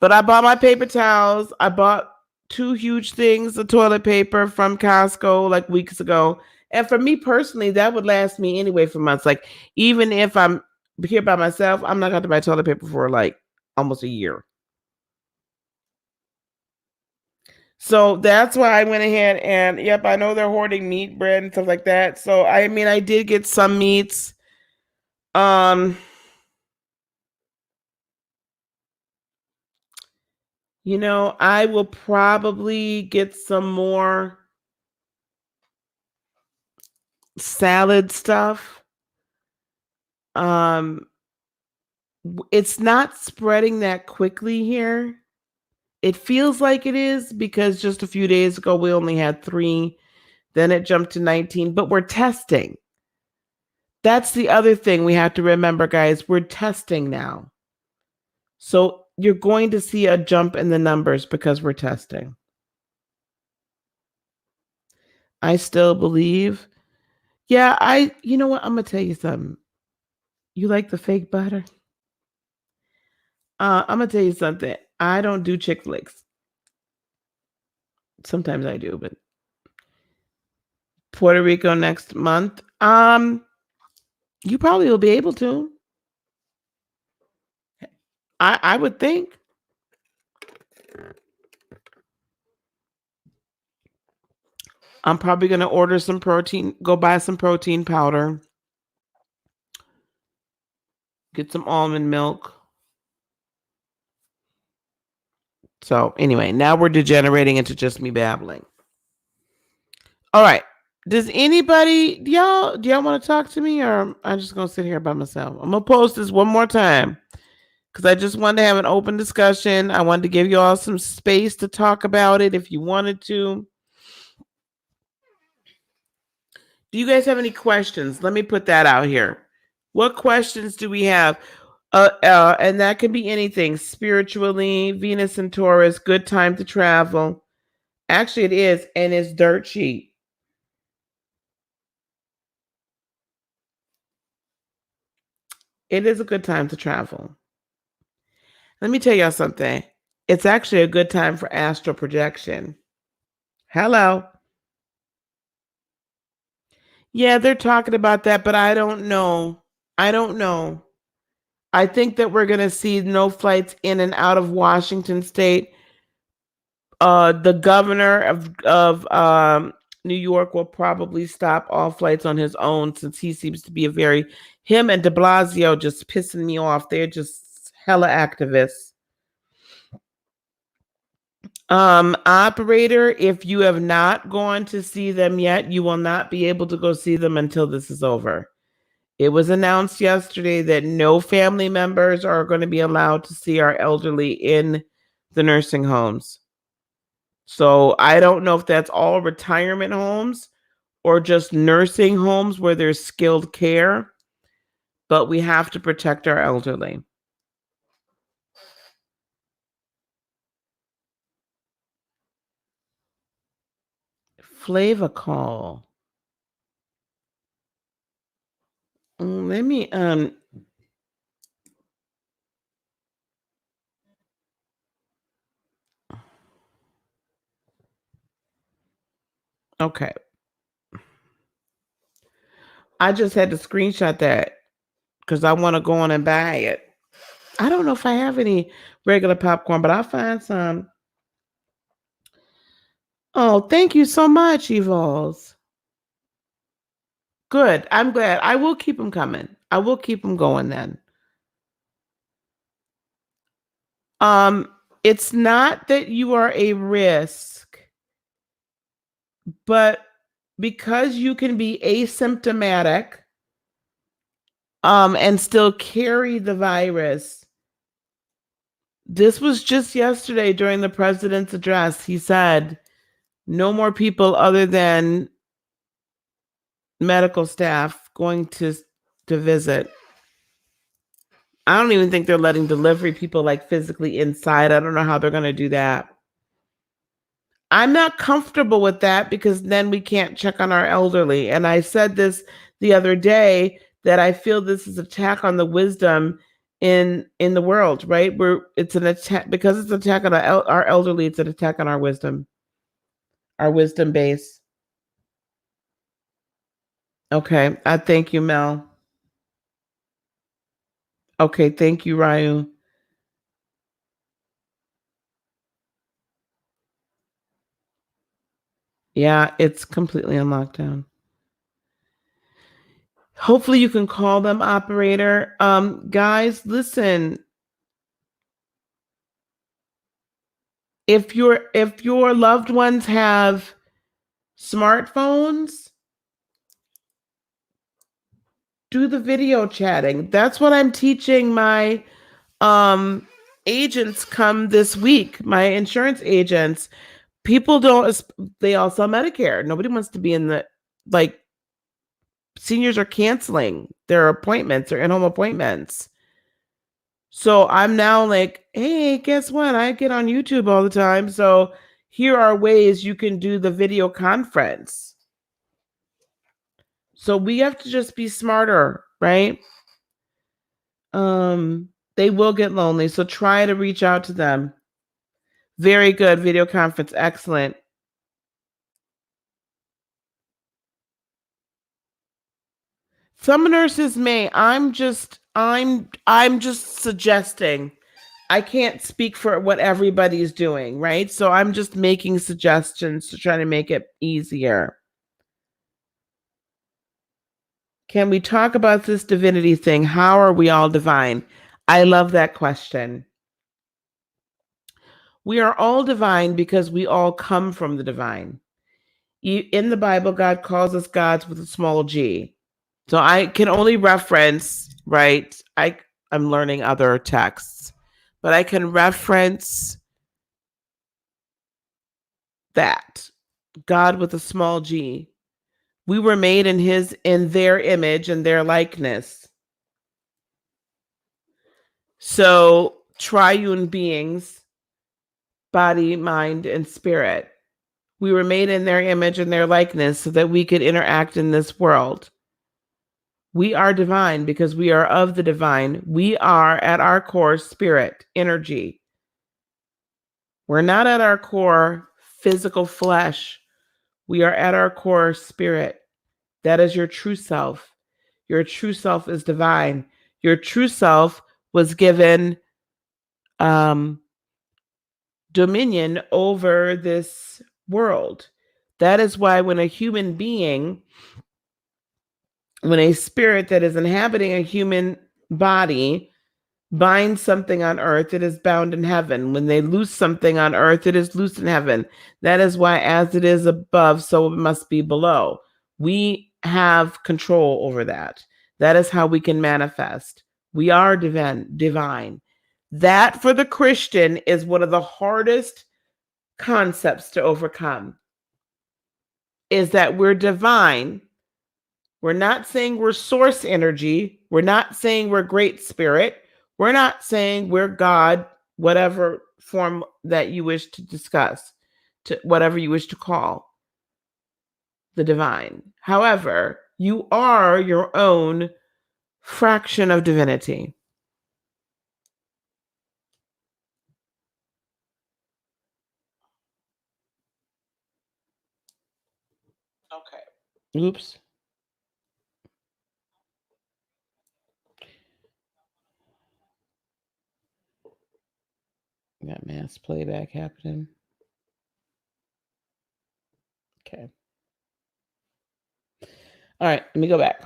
I bought my paper towels. I bought 2 huge things of toilet paper from Costco like weeks ago. And for me personally, that would last me anyway for months. Like, even if I'm here by myself, I'm not going to buy toilet paper for like almost a year. So that's why I went ahead and, yep, I know they're hoarding meat, bread, and stuff like that. So, I did get some meats. Um, I will probably get some more salad stuff. It's not spreading that quickly here. It feels like it is because just a few days ago we only had 3, then it jumped to 19, but we're testing. That's the other thing we have to remember, guys. We're testing now. So you're going to see a jump in the numbers because we're testing. I still believe. Yeah, you know what? I'm going to tell you something. You like the fake butter? I'm going to tell you something. I don't do chick flicks. Sometimes I do, but Puerto Rico next month. You probably will be able to. I would think. I'm probably going to order some protein, go buy some protein powder, get some almond milk. So anyway, now we're degenerating into just me babbling. All right. Does anybody, do y'all want to talk to me, or I'm just going to sit here by myself? I'm going to post this one more time because I just wanted to have an open discussion. I wanted to give you all some space to talk about it if you wanted to. Do you guys have any questions? Let me put that out here. What questions do we have? And that can be anything spiritually, Venus and Taurus, good time to travel. Actually, it is, and it's dirt cheap. It is a good time to travel. Let me tell y'all something. It's actually a good time for astral projection. Hello. Yeah, they're talking about that, but I don't know. I don't know. I think that we're going to see no flights in and out of Washington State. The governor of New York will probably stop all flights on his own since he seems to be him and de Blasio just pissing me off. They're just hella activists. Operator, if you have not gone to see them yet, you will not be able to go see them until this is over. It was announced yesterday that no family members are going to be allowed to see our elderly in the nursing homes. So I don't know if that's all retirement homes or just nursing homes where there's skilled care, but we have to protect our elderly. Flavor call. Let me okay. I just had to screenshot that because I want to go on and buy it. I don't know if I have any regular popcorn, but I'll find some. Oh, thank you so much, Evols. Good. I'm glad. I will keep them coming. I will keep them going then. It's not that you are a risk, but because you can be asymptomatic, and still carry the virus. This was just yesterday during the president's address. He said, no more people other than medical staff going to visit. I don't even think they're letting delivery people like physically inside. I don't know how they're going to do that. I'm not comfortable with that because then we can't check on our elderly. And I said this the other day that I feel this is an attack on the wisdom in the world, right? It's an attack because it's an attack on our elderly. It's an attack on our wisdom base. Okay, I thank you, Mel. Okay, thank you, Ryu. Yeah, it's completely on lockdown. Hopefully you can call them, operator. Guys, listen. If your loved ones have smartphones, do the video chatting. That's what I'm teaching my agents come this week, my insurance agents. People don't, they all sell Medicare. Nobody wants to be in the, like, seniors are canceling their appointments, their in-home appointments. So I'm now like, hey, guess what? I get on YouTube all the time. So here are ways you can do the video conference. So we have to just be smarter, right? They will get lonely. So try to reach out to them. Very good video conference. Excellent. Some nurses may. I'm just suggesting. I can't speak for what everybody's doing, right? So I'm just making suggestions to try to make it easier. Can we talk about this divinity thing? How are we all divine? I love that question. We are all divine because we all come from the divine. In the Bible, God calls us gods with a small g. So I can only reference, right? I'm learning other texts, but I can reference that God with a small g. We were made in their image and their likeness. So triune beings, body, mind, and spirit. We were made in their image and their likeness so that we could interact in this world. We are divine because we are of the divine. We are at our core spirit, energy. We're not at our core physical flesh. We are at our core spirit. That is your true self. Your true self is divine. Your true self was given dominion over this world. That is why when a human being, when a spirit that is inhabiting a human body binds something on earth, it is bound in heaven. When they loose something on earth, it is loosed in heaven. That is why as it is above, so it must be below. We have control over that. That is how we can manifest. We are divine. That for the Christian is one of the hardest concepts to overcome, is that we're divine. We're not saying we're source energy. We're not saying we're great spirit. We're not saying we're God, whatever form that you wish to discuss, to whatever you wish to call the divine. However, you are your own fraction of divinity. Okay. Oops. Got mass playback happening. Okay. All right, let me go back.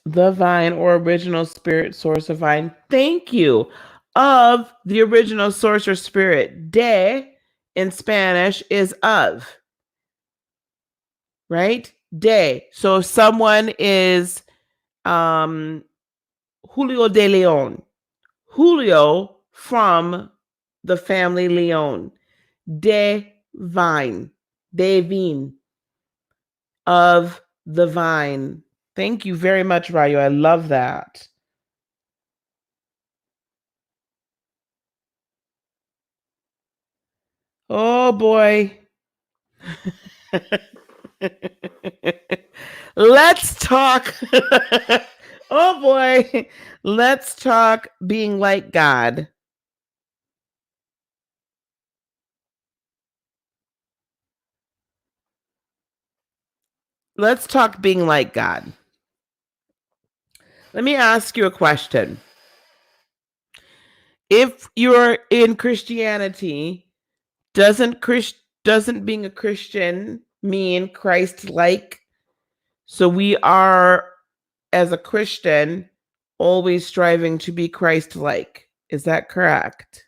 The vine or original spirit source of vine. Thank you. Of the original source or spirit. De in Spanish is of. Right? De. So if someone is Julio de Leon. Julio from the family Leon. De vine. De vine. Of the vine. Thank you very much, Rayo. I love that. Oh boy. Let's talk. Oh boy. Let's talk being like God. Let's talk being like God. Let me ask you a question. If you're in Christianity, doesn't being a Christian mean Christ-like? So we are, as a Christian, always striving to be Christ-like. Is that correct?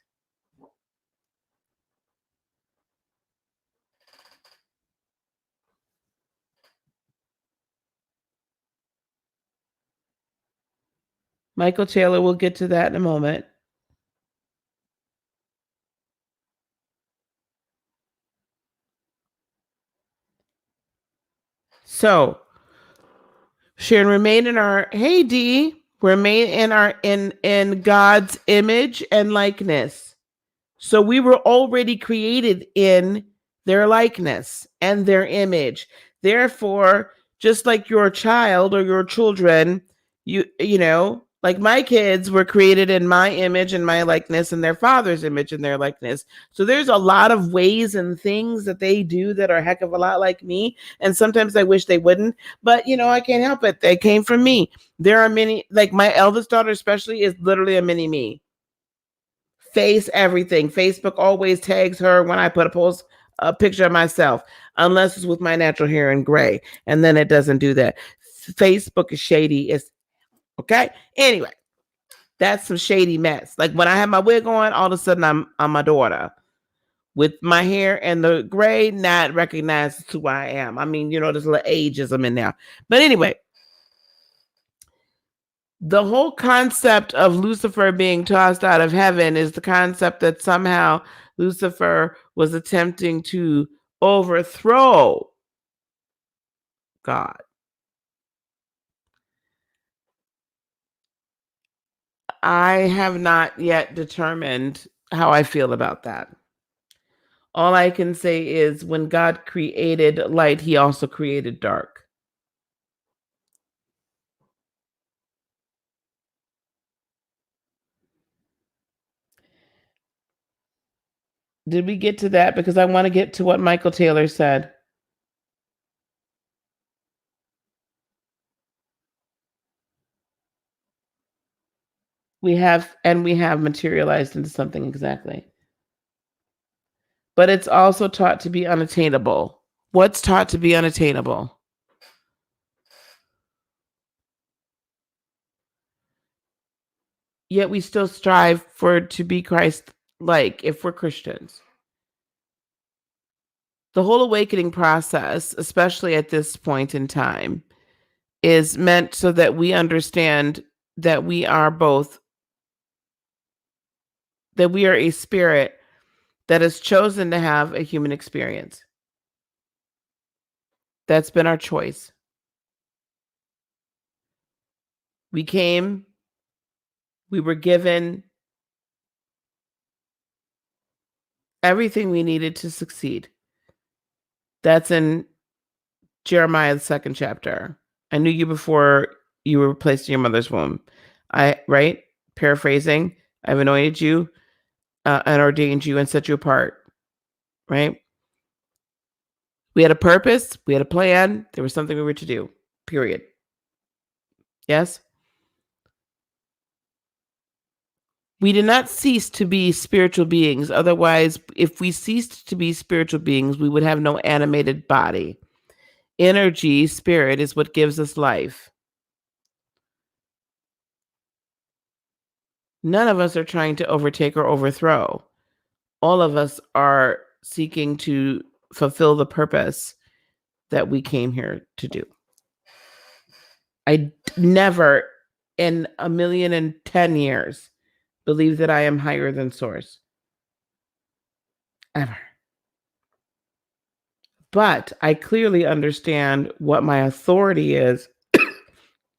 Michael Taylor, we'll get to that in a moment. So, Sharon, remain in our hey D, remain in our in God's image and likeness. So we were already created in their likeness and their image. Therefore, just like your child or your children, you know, like my kids were created in my image and my likeness and their father's image and their likeness. So there's a lot of ways and things that they do that are a heck of a lot like me. And sometimes I wish they wouldn't, but you know, I can't help it. They came from me. There are many, like my eldest daughter especially is literally a mini me. Face everything. Facebook always tags her when I put a picture of myself, unless it's with my natural hair in gray, and then it doesn't do that. Facebook is shady. It's okay. Anyway, that's some shady mess. Like when I have my wig on, all of a sudden I'm my daughter with my hair and the gray, not recognized who I am. I mean, you know, there's a little ageism in there. But anyway, the whole concept of Lucifer being tossed out of heaven is the concept that somehow Lucifer was attempting to overthrow God. I have not yet determined how I feel about that. All I can say is when God created light, he also created dark. Did we get to that? Because I want to get to what Michael Taylor said. We have materialized into something exactly. But it's also taught to be unattainable. What's taught to be unattainable? Yet we still strive for to be Christ like if we're Christians. The whole awakening process, especially at this point in time, is meant so that we understand that we are both, that we are a spirit that has chosen to have a human experience. That's been our choice. We came, we were given everything we needed to succeed. That's in Jeremiah, the 2nd chapter. I knew you before you were placed in your mother's womb. Right? Paraphrasing, I've anointed you and ordained you and set you apart. Right? We had a purpose, we had a plan, there was something we were to do. Period. Yes? We did not cease to be spiritual beings. Otherwise, if we ceased to be spiritual beings, we would have no animated body. Energy, spirit, is what gives us life. None of us are trying to overtake or overthrow. All of us are seeking to fulfill the purpose that we came here to do. I never in 1,010 years believe that I am higher than source. Ever. But I clearly understand what my authority is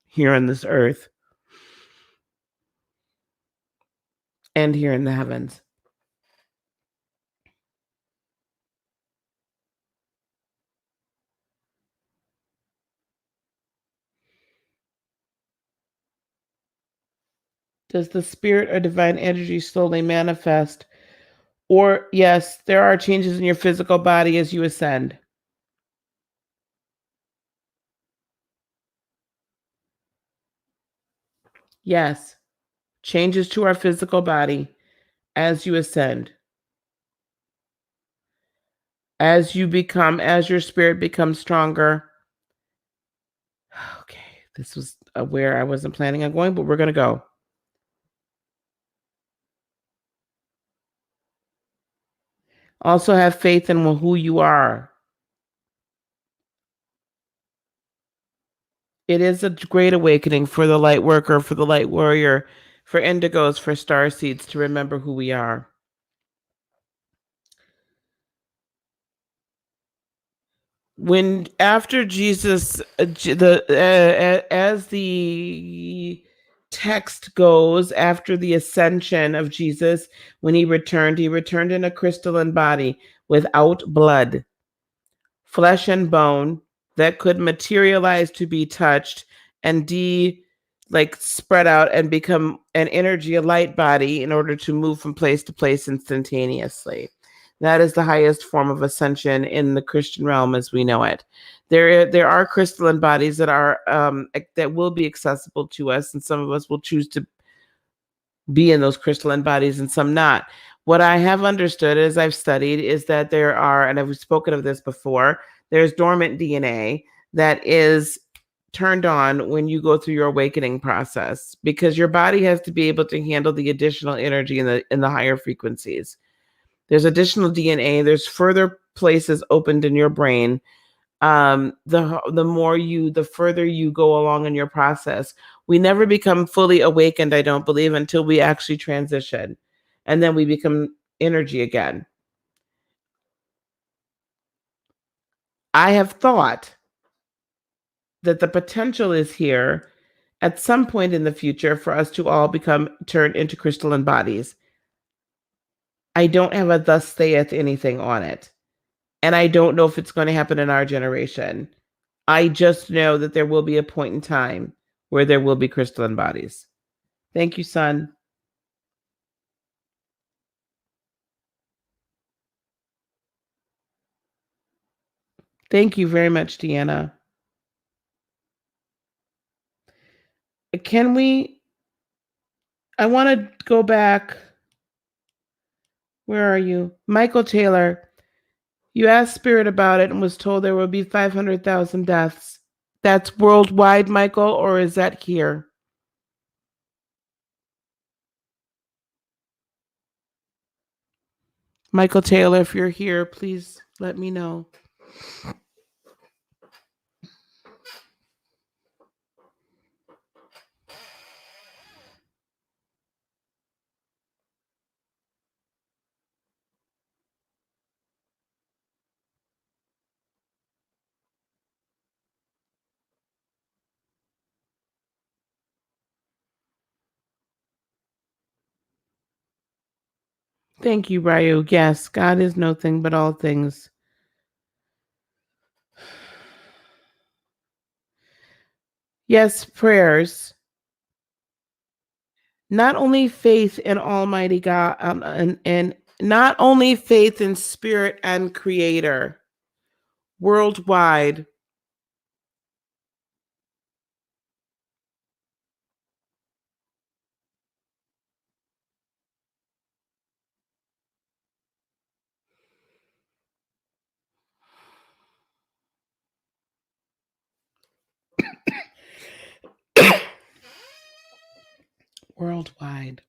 here on this earth and here in the heavens. Does the spirit or divine energy slowly manifest? Or, yes, there are changes in your physical body as you ascend. Yes, changes to our physical body as you ascend. As your spirit becomes stronger. Okay, this was where I wasn't planning on going, but we're going to go. Also have faith in who you are. It is a great awakening for the light worker, for the light warrior, for indigos, for star seeds to remember who we are. When after Jesus, as the text goes, after the ascension of Jesus, when he returned in a crystalline body without blood, flesh and bone that could materialize to be touched and spread out and become an energy, a light body in order to move from place to place instantaneously. That is the highest form of ascension in the Christian realm as we know it. There are crystalline bodies that are that will be accessible to us, and some of us will choose to be in those crystalline bodies and some not. What I have understood as I've studied is that there are, and I've spoken of this before, there's dormant DNA that is turned on when you go through your awakening process, because your body has to be able to handle the additional energy in the higher frequencies. There's additional DNA, there's further places opened in your brain. The further you go along in your process, we never become fully awakened, I don't believe, until we actually transition, and then we become energy again. I have thought that the potential is here at some point in the future for us to all turned into crystalline bodies. I don't have a thus saith anything on it, and I don't know if it's going to happen in our generation. I just know that there will be a point in time where there will be crystalline bodies. Thank you, son. Thank you very much, Deanna. Can we? I want to go back. Where are you? Michael Taylor. You asked Spirit about it and was told there will be 500,000 deaths. That's worldwide, Michael, or is that here? Michael Taylor, if you're here, please let me know. Thank you, Ryu. Yes, God is nothing but all things. Yes, prayers. Not only faith in Almighty God, and not only faith in Spirit and Creator, worldwide. Worldwide.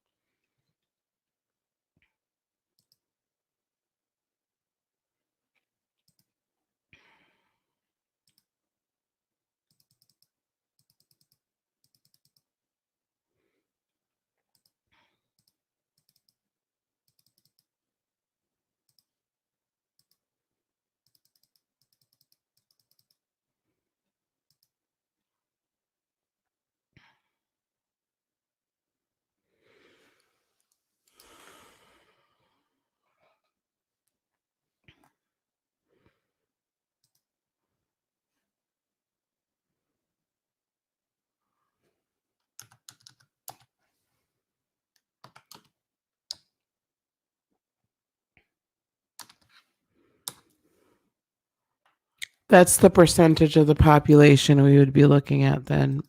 That's the percentage of the population we would be looking at then,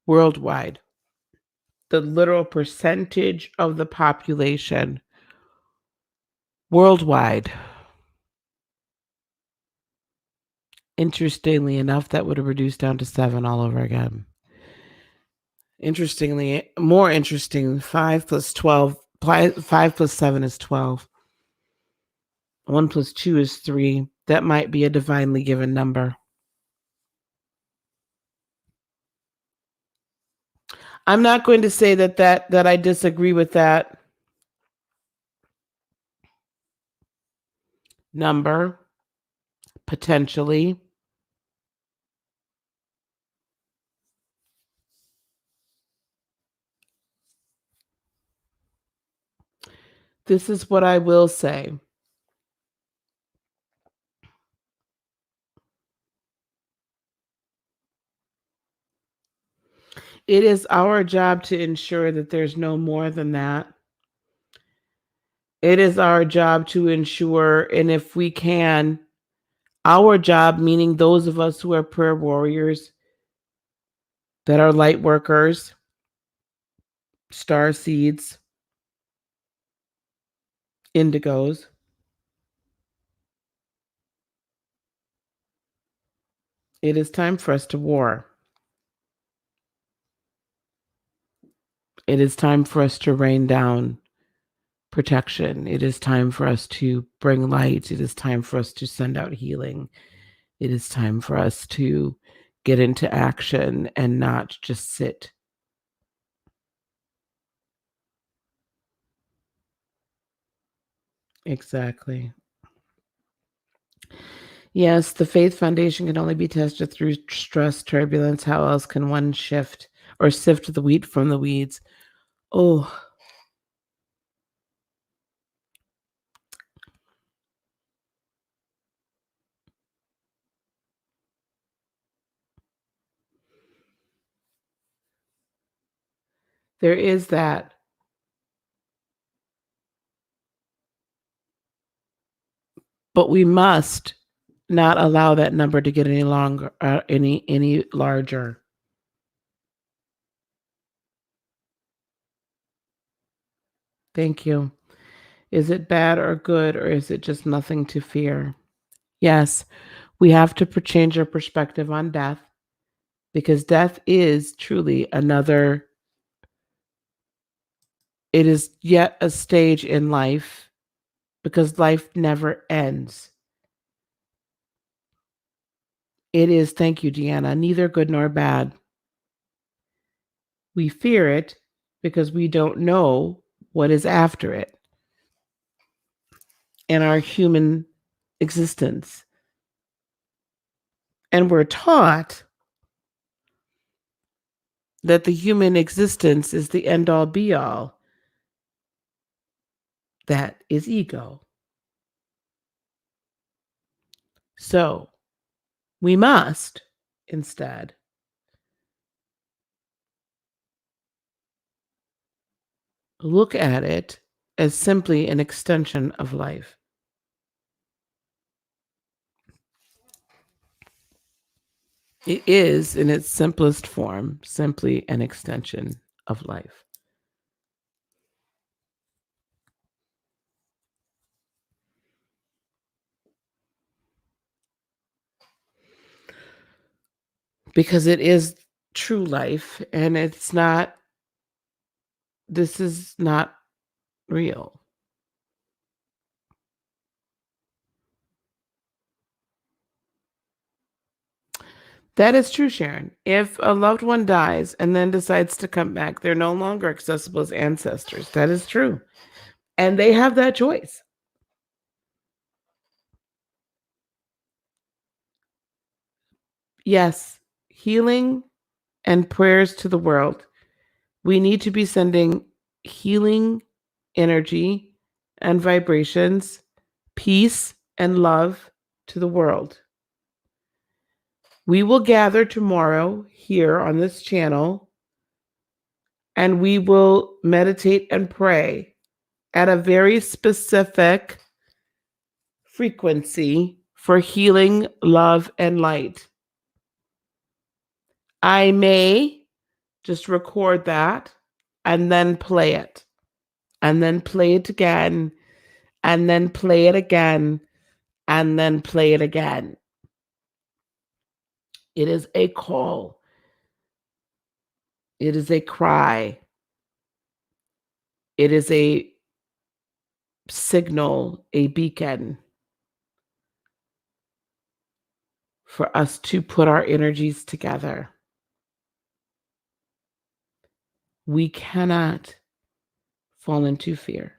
worldwide. The literal percentage of the population worldwide. Interestingly enough, that would have reduced down to 7 all over again. Interestingly, more interesting, 5 plus 12, 5 plus 7 is 12. 1 plus 2 is 3. That might be a divinely given number. I'm not going to say that I disagree with that number, potentially. This is what I will say. It is our job to ensure that there's no more than that. It is our job to ensure, and if we can, our job, meaning those of us who are prayer warriors, that are light workers, star seeds, indigos, it is time for us to war. It is time for us to rain down protection. It is time for us to bring light. It is time for us to send out healing. It is time for us to get into action and not just sit. Exactly. Yes, the faith foundation can only be tested through stress, turbulence. How else can one shift or sift the wheat from the weeds? Oh, there is that. But we must not allow that number to get any longer, any larger. Thank you. Is it bad or good, or is it just nothing to fear? Yes, we have to change our perspective on death, because death is truly another, it is yet a stage in life, because life never ends. It is, thank you, Deanna, neither good nor bad. We fear it because we don't know what is after it in our human existence. And we're taught that the human existence is the end all be all. That is ego. So we must instead look at it as simply an extension of life. It is, in its simplest form, simply an extension of life. Because it is true life, and it's not, this is not real. That is true, Sharon. If a loved one dies and then decides to come back, they're no longer accessible as ancestors. That is true. And they have that choice. Yes, healing and prayers to the world. We need to be sending healing energy and vibrations, peace and love to the world. We will gather tomorrow here on this channel, and we will meditate and pray at a very specific frequency for healing, love, and light. I may just record that and then play it, and then play it again, and then play it again, and then play it again. It is a call. It is a cry. It is a signal, a beacon for us to put our energies together We cannot fall into fear.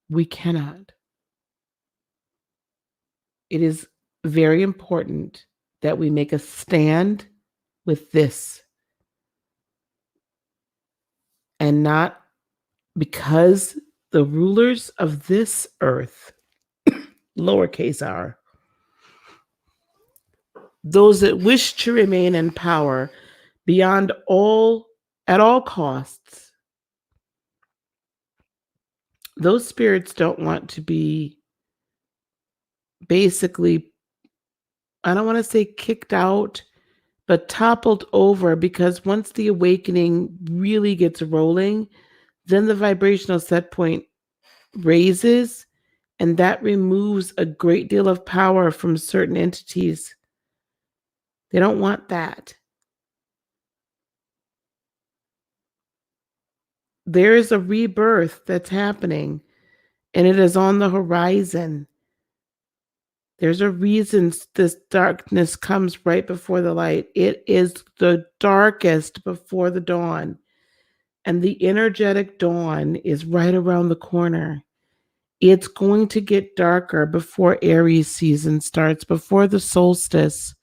We cannot. It is very important that we make a stand with this, and not because the rulers of this earth, lowercase r, those that wish to remain in power beyond all, at all costs, those spirits don't want to be basically, I don't want to say kicked out, but toppled over, because once the awakening really gets rolling, then the vibrational set point raises, and that removes a great deal of power from certain entities. They don't want that. There is a rebirth that's happening, and it is on the horizon. There's a reason this darkness comes right before the light. It is the darkest before the dawn, and the energetic dawn is right around the corner. It's going to get darker before Aries season starts, before the solstice.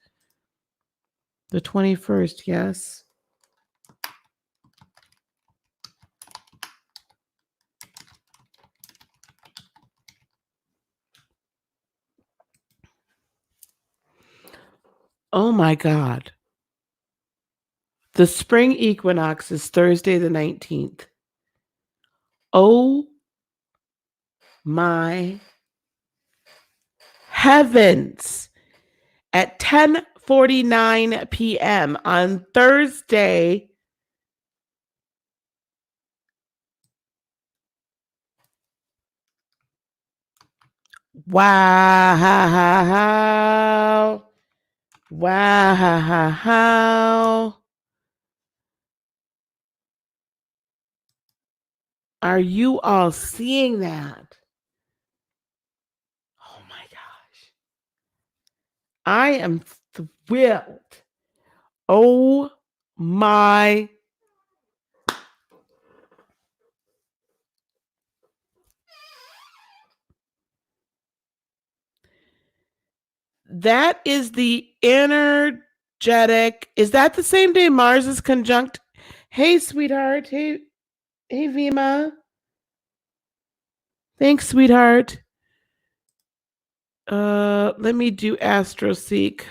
The 21st, yes. Oh my God. The spring equinox is Thursday the 19th. Oh my heavens. At 10:49 p.m. on Thursday, wow. Wow. Are you all seeing that? Oh my gosh. I am thrilled. Oh my. That is the energetic. Is that the same day Mars is conjunct? Hey, sweetheart. Hey, Vima. Thanks, sweetheart. Let me do AstroSeek.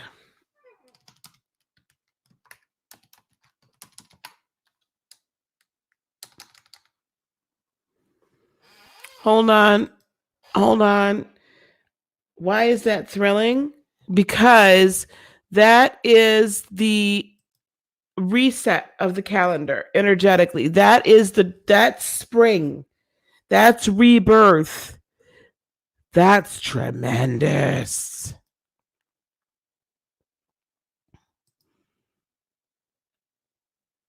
Hold on. Why is that thrilling? Because that is the reset of the calendar energetically. That's spring. That's rebirth. That's tremendous.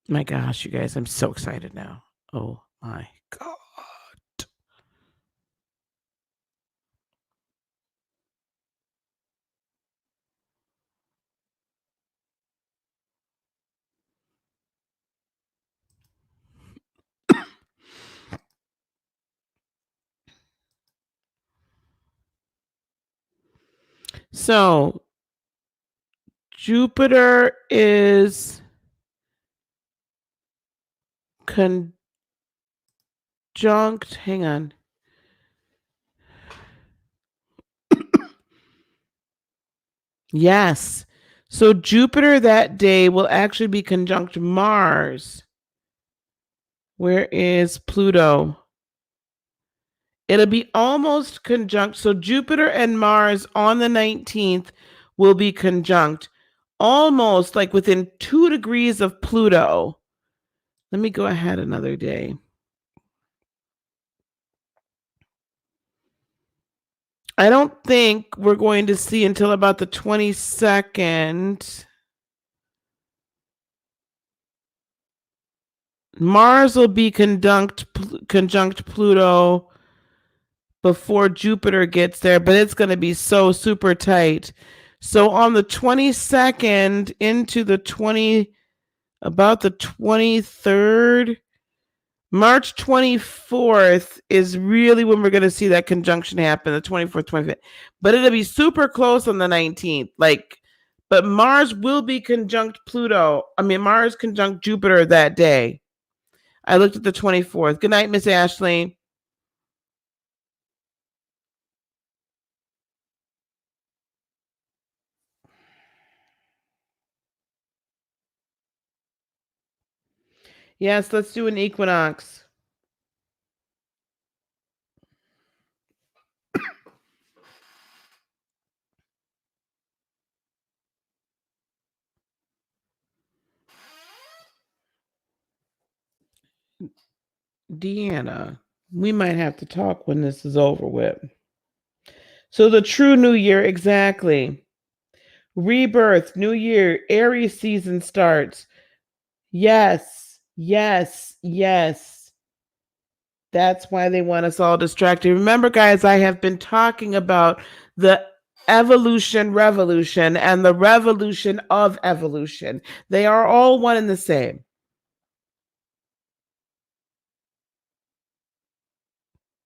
My gosh, you guys, I'm so excited now. Oh my God. So Jupiter is conjunct, hang on. Yes. So Jupiter that day will actually be conjunct Mars. Where is Pluto? It'll be almost conjunct. So Jupiter and Mars on the 19th will be conjunct, almost like within 2 degrees of Pluto. Let me go ahead another day. I don't think we're going to see until about the 22nd. Mars will be conjunct Pluto before Jupiter gets there, but it's going to be so super tight. So on the 22nd into the about the 23rd. March 24th is really when we're going to see that conjunction happen, the 24th, 25th. But it'll be super close on the 19th. But Mars will be conjunct Pluto. Mars conjunct Jupiter that day. I looked at the 24th. Good night, Miss Ashley. Yes, let's do an equinox. Deanna, we might have to talk when this is over with. So the true new year, exactly. Rebirth, new year, Aries season starts. Yes, yes, yes. That's why they want us all distracted. Remember, guys, I have been talking about the evolution revolution and the revolution of evolution. They are all one and the same.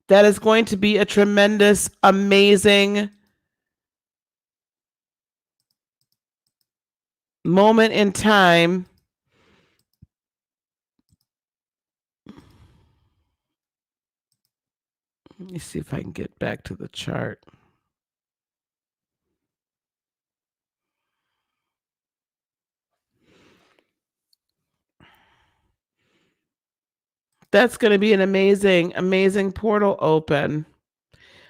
That is going to be a tremendous, amazing moment in time. Let me see if I can get back to the chart. That's going to be an amazing, amazing portal open.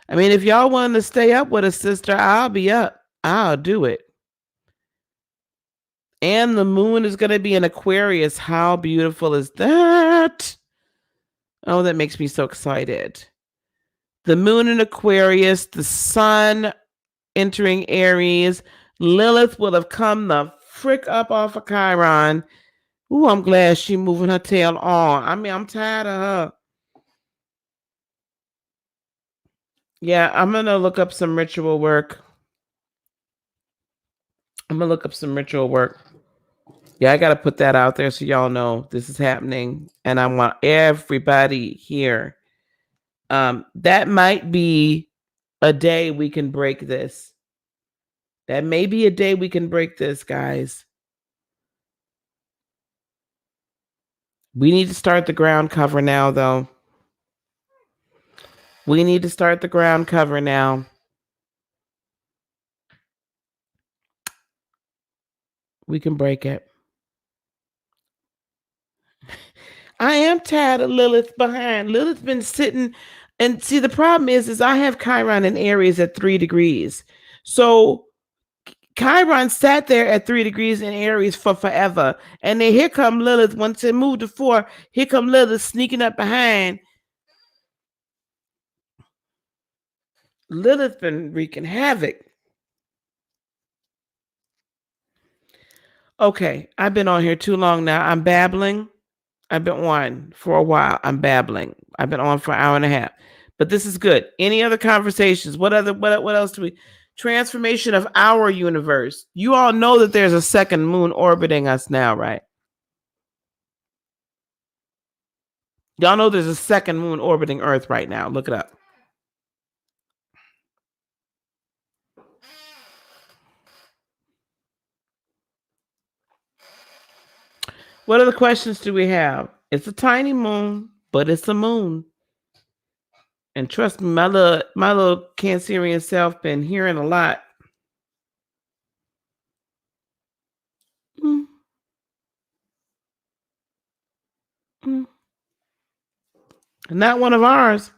If y'all want to stay up with a sister, I'll be up. I'll do it. And the moon is going to be in Aquarius. How beautiful is that? Oh, that makes me so excited. The moon in Aquarius, the sun entering Aries. Lilith will have come the frick up off of Chiron. Ooh, I'm glad she moving her tail on. I'm tired of her. Yeah, I'm going to look up some ritual work. Yeah, I got to put that out there so y'all know this is happening. And I want everybody here. That might be a day we can break this. That may be a day we can break this, guys. We need to start the ground cover now, though. We need to start the ground cover now. We can break it. I am tired of Lilith behind. Lilith's been sitting, and see, the problem is I have Chiron in Aries at 3 degrees. So Chiron sat there at 3 degrees in Aries for forever. And then here come Lilith. Once it moved to 4, here come Lilith sneaking up behind. Lilith's been wreaking havoc. Okay, I've been on here too long now. I'm babbling. I've been on for a while. I'm babbling. I've been on for an hour and a half. But this is good. Any other conversations? What else do we? Transformation of our universe. You all know that there's a second moon orbiting us now, right? Y'all know there's a second moon orbiting Earth right now. Look it up. What other questions do we have? It's a tiny moon, but it's a moon. And trust me, my little Cancerian self been hearing a lot. Mm. Mm. Not one of ours.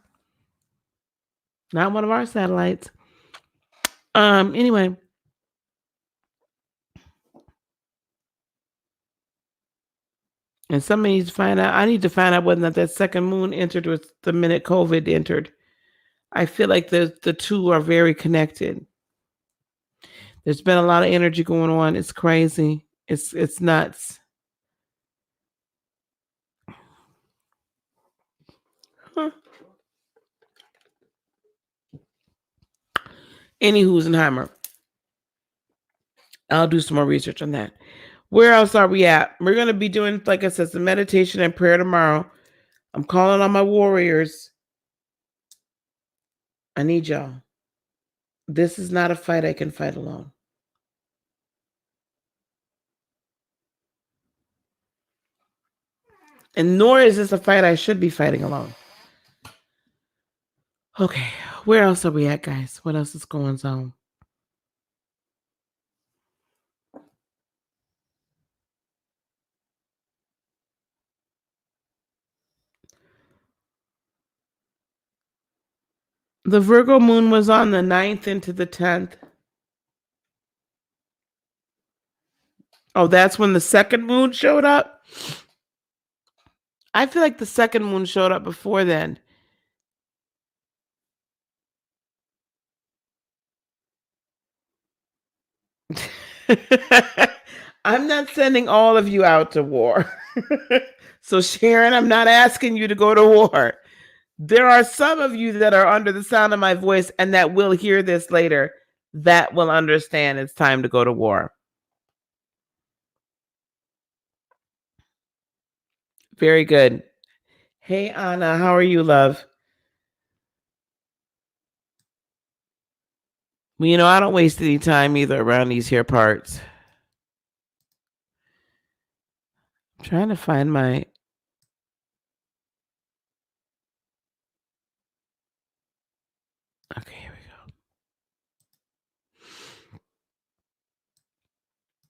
Not one of our satellites. Anyway. And somebody needs to find out. I need to find out whether or not that second moon entered with the minute COVID entered. I feel like the two are very connected. There's been a lot of energy going on. It's crazy. It's nuts. Huh. Any Husenheimer. I'll do some more research on that. Where else are we at? We're going to be doing, like I said, some meditation and prayer tomorrow. I'm calling on my warriors. I need y'all. This is not a fight I can fight alone. And nor is this a fight I should be fighting alone. Okay, where else are we at, guys? What else is going on? The Virgo moon was on the 9th into the 10th. Oh, that's when the second moon showed up? I feel like the second moon showed up before then. I'm not sending all of you out to war. So, Sharon, I'm not asking you to go to war. There are some of you that are under the sound of my voice and that will hear this later that will understand it's time to go to war. Very good. Hey, Anna, how are you, love? Well, you know, I don't waste any time either around these here parts. I'm trying to find my... Okay, here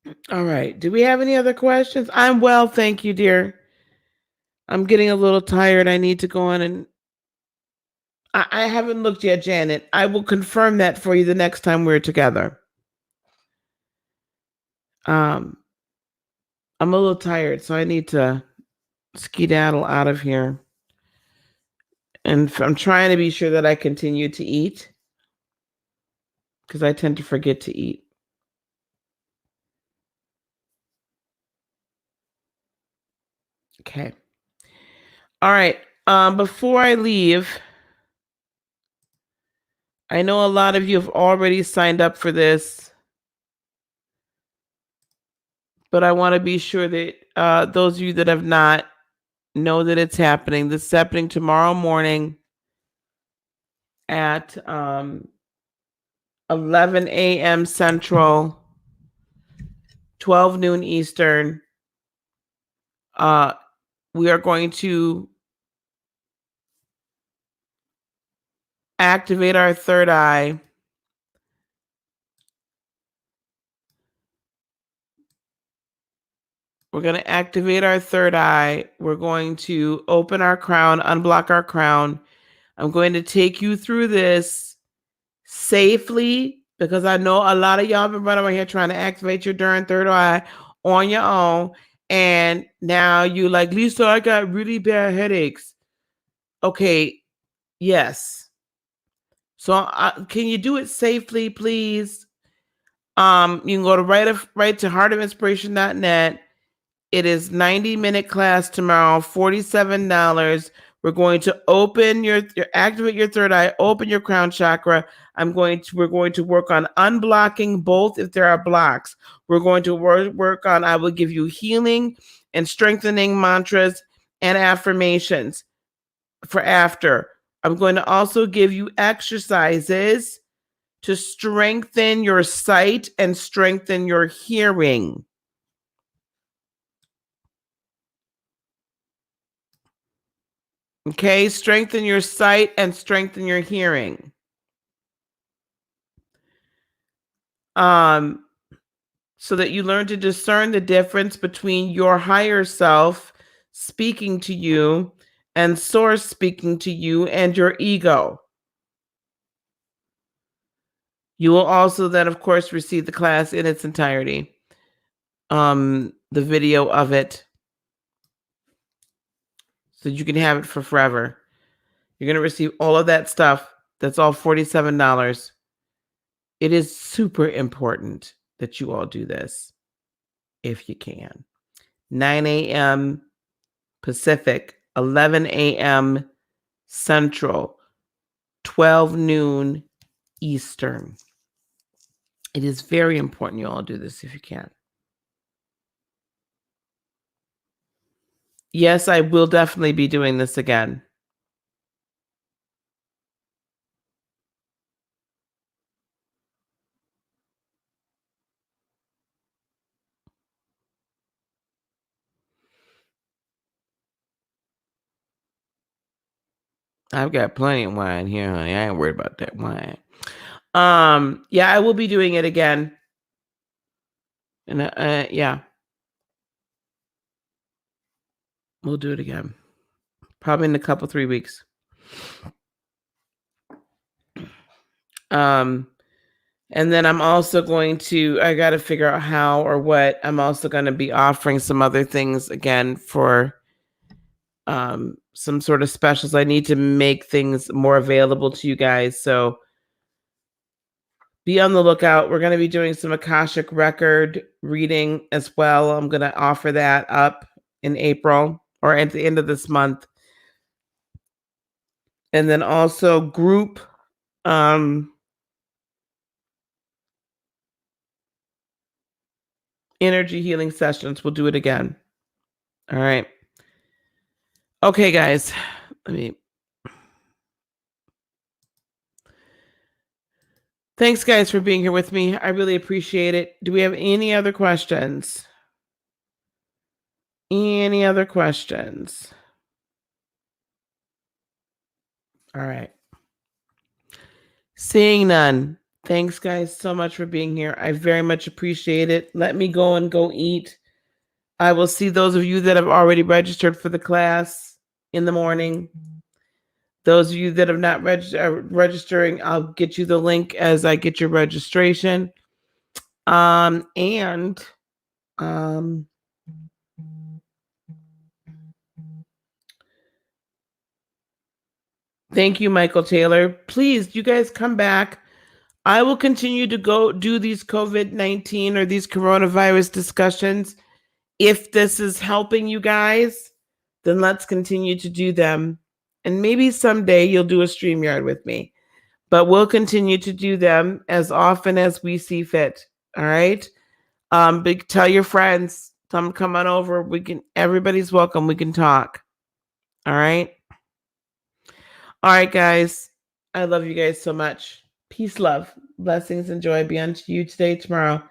we go. All right. Do we have any other questions? I'm well, thank you, dear. I'm getting a little tired. I need to go on and... I haven't looked yet, Janet. I will confirm that for you the next time we're together. I'm a little tired, so I need to skedaddle out of here. And I'm trying to be sure that I continue to eat because I tend to forget to eat. Okay. All right. Before I leave, I know a lot of you have already signed up for this, but I want to be sure that those of you that have not know that it's happening. This is happening tomorrow morning at 11 a.m. Central, 12 noon Eastern. We are going to activate our third eye. We're going to activate our third eye. We're going to open our crown, unblock our crown. I'm going to take you through this safely because I know a lot of y'all have been running around here trying to activate your darn third eye on your own. And now you like, Lisa, I got really bad headaches. Okay, yes. So can you do it safely, please? You can go to right to heartofinspiration.net. It is 90-minute class tomorrow, $47. We're going to activate your third eye, open your crown chakra. We're going to work on unblocking both if there are blocks. We're going to work on, I will give you healing and strengthening mantras and affirmations for after. I'm going to also give you exercises to strengthen your sight and strengthen your hearing. Okay, strengthen your sight and strengthen your hearing. So that you learn to discern the difference between your higher self speaking to you and source speaking to you and your ego. You will also then, of course, receive the class in its entirety. The video of it. So you can have it for forever. You're going to receive all of that stuff. That's all $47. It is super important that you all do this if you can. 9 a.m. Pacific, 11 a.m. Central, 12 noon Eastern. It is very important you all do this if you can. Yes, I will definitely be doing this again. I've got plenty of wine here, honey. I ain't worried about that wine. Yeah, I will be doing it again. And yeah, we'll do it again. Probably in a couple 3 weeks. And then I'm also I got to figure out how or what. I'm also going to be offering some other things again for some sort of specials. I need to make things more available to you guys. So be on the lookout. We're going to be doing some Akashic record reading as well. I'm going to offer that up in April or at the end of this month. And then also group energy healing sessions. We'll do it again. All right. Okay, guys. Thanks, guys, for being here with me. I really appreciate it. Do we have any other questions? Any other questions? All right. Seeing none. Thanks, guys, so much for being here. I very much appreciate it. Let me go and go eat. I will see those of you that have already registered for the class in the morning. Those of you that have not registering, I'll get you the link as I get your registration. And thank you, Michael Taylor. Please, you guys come back. I will continue to go do these COVID-19 or these coronavirus discussions. If this is helping you guys, then let's continue to do them. And maybe someday you'll do a StreamYard with me. But we'll continue to do them as often as we see fit. All right. Tell your friends, tell them come on over. Everybody's welcome. We can talk. All right. All right, guys. I love you guys so much. Peace, love, blessings, and joy be unto you today, tomorrow,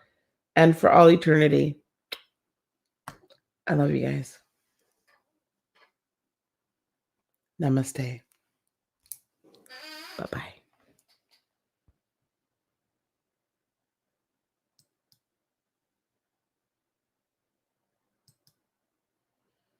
and for all eternity. I love you guys. Namaste. Bye-bye.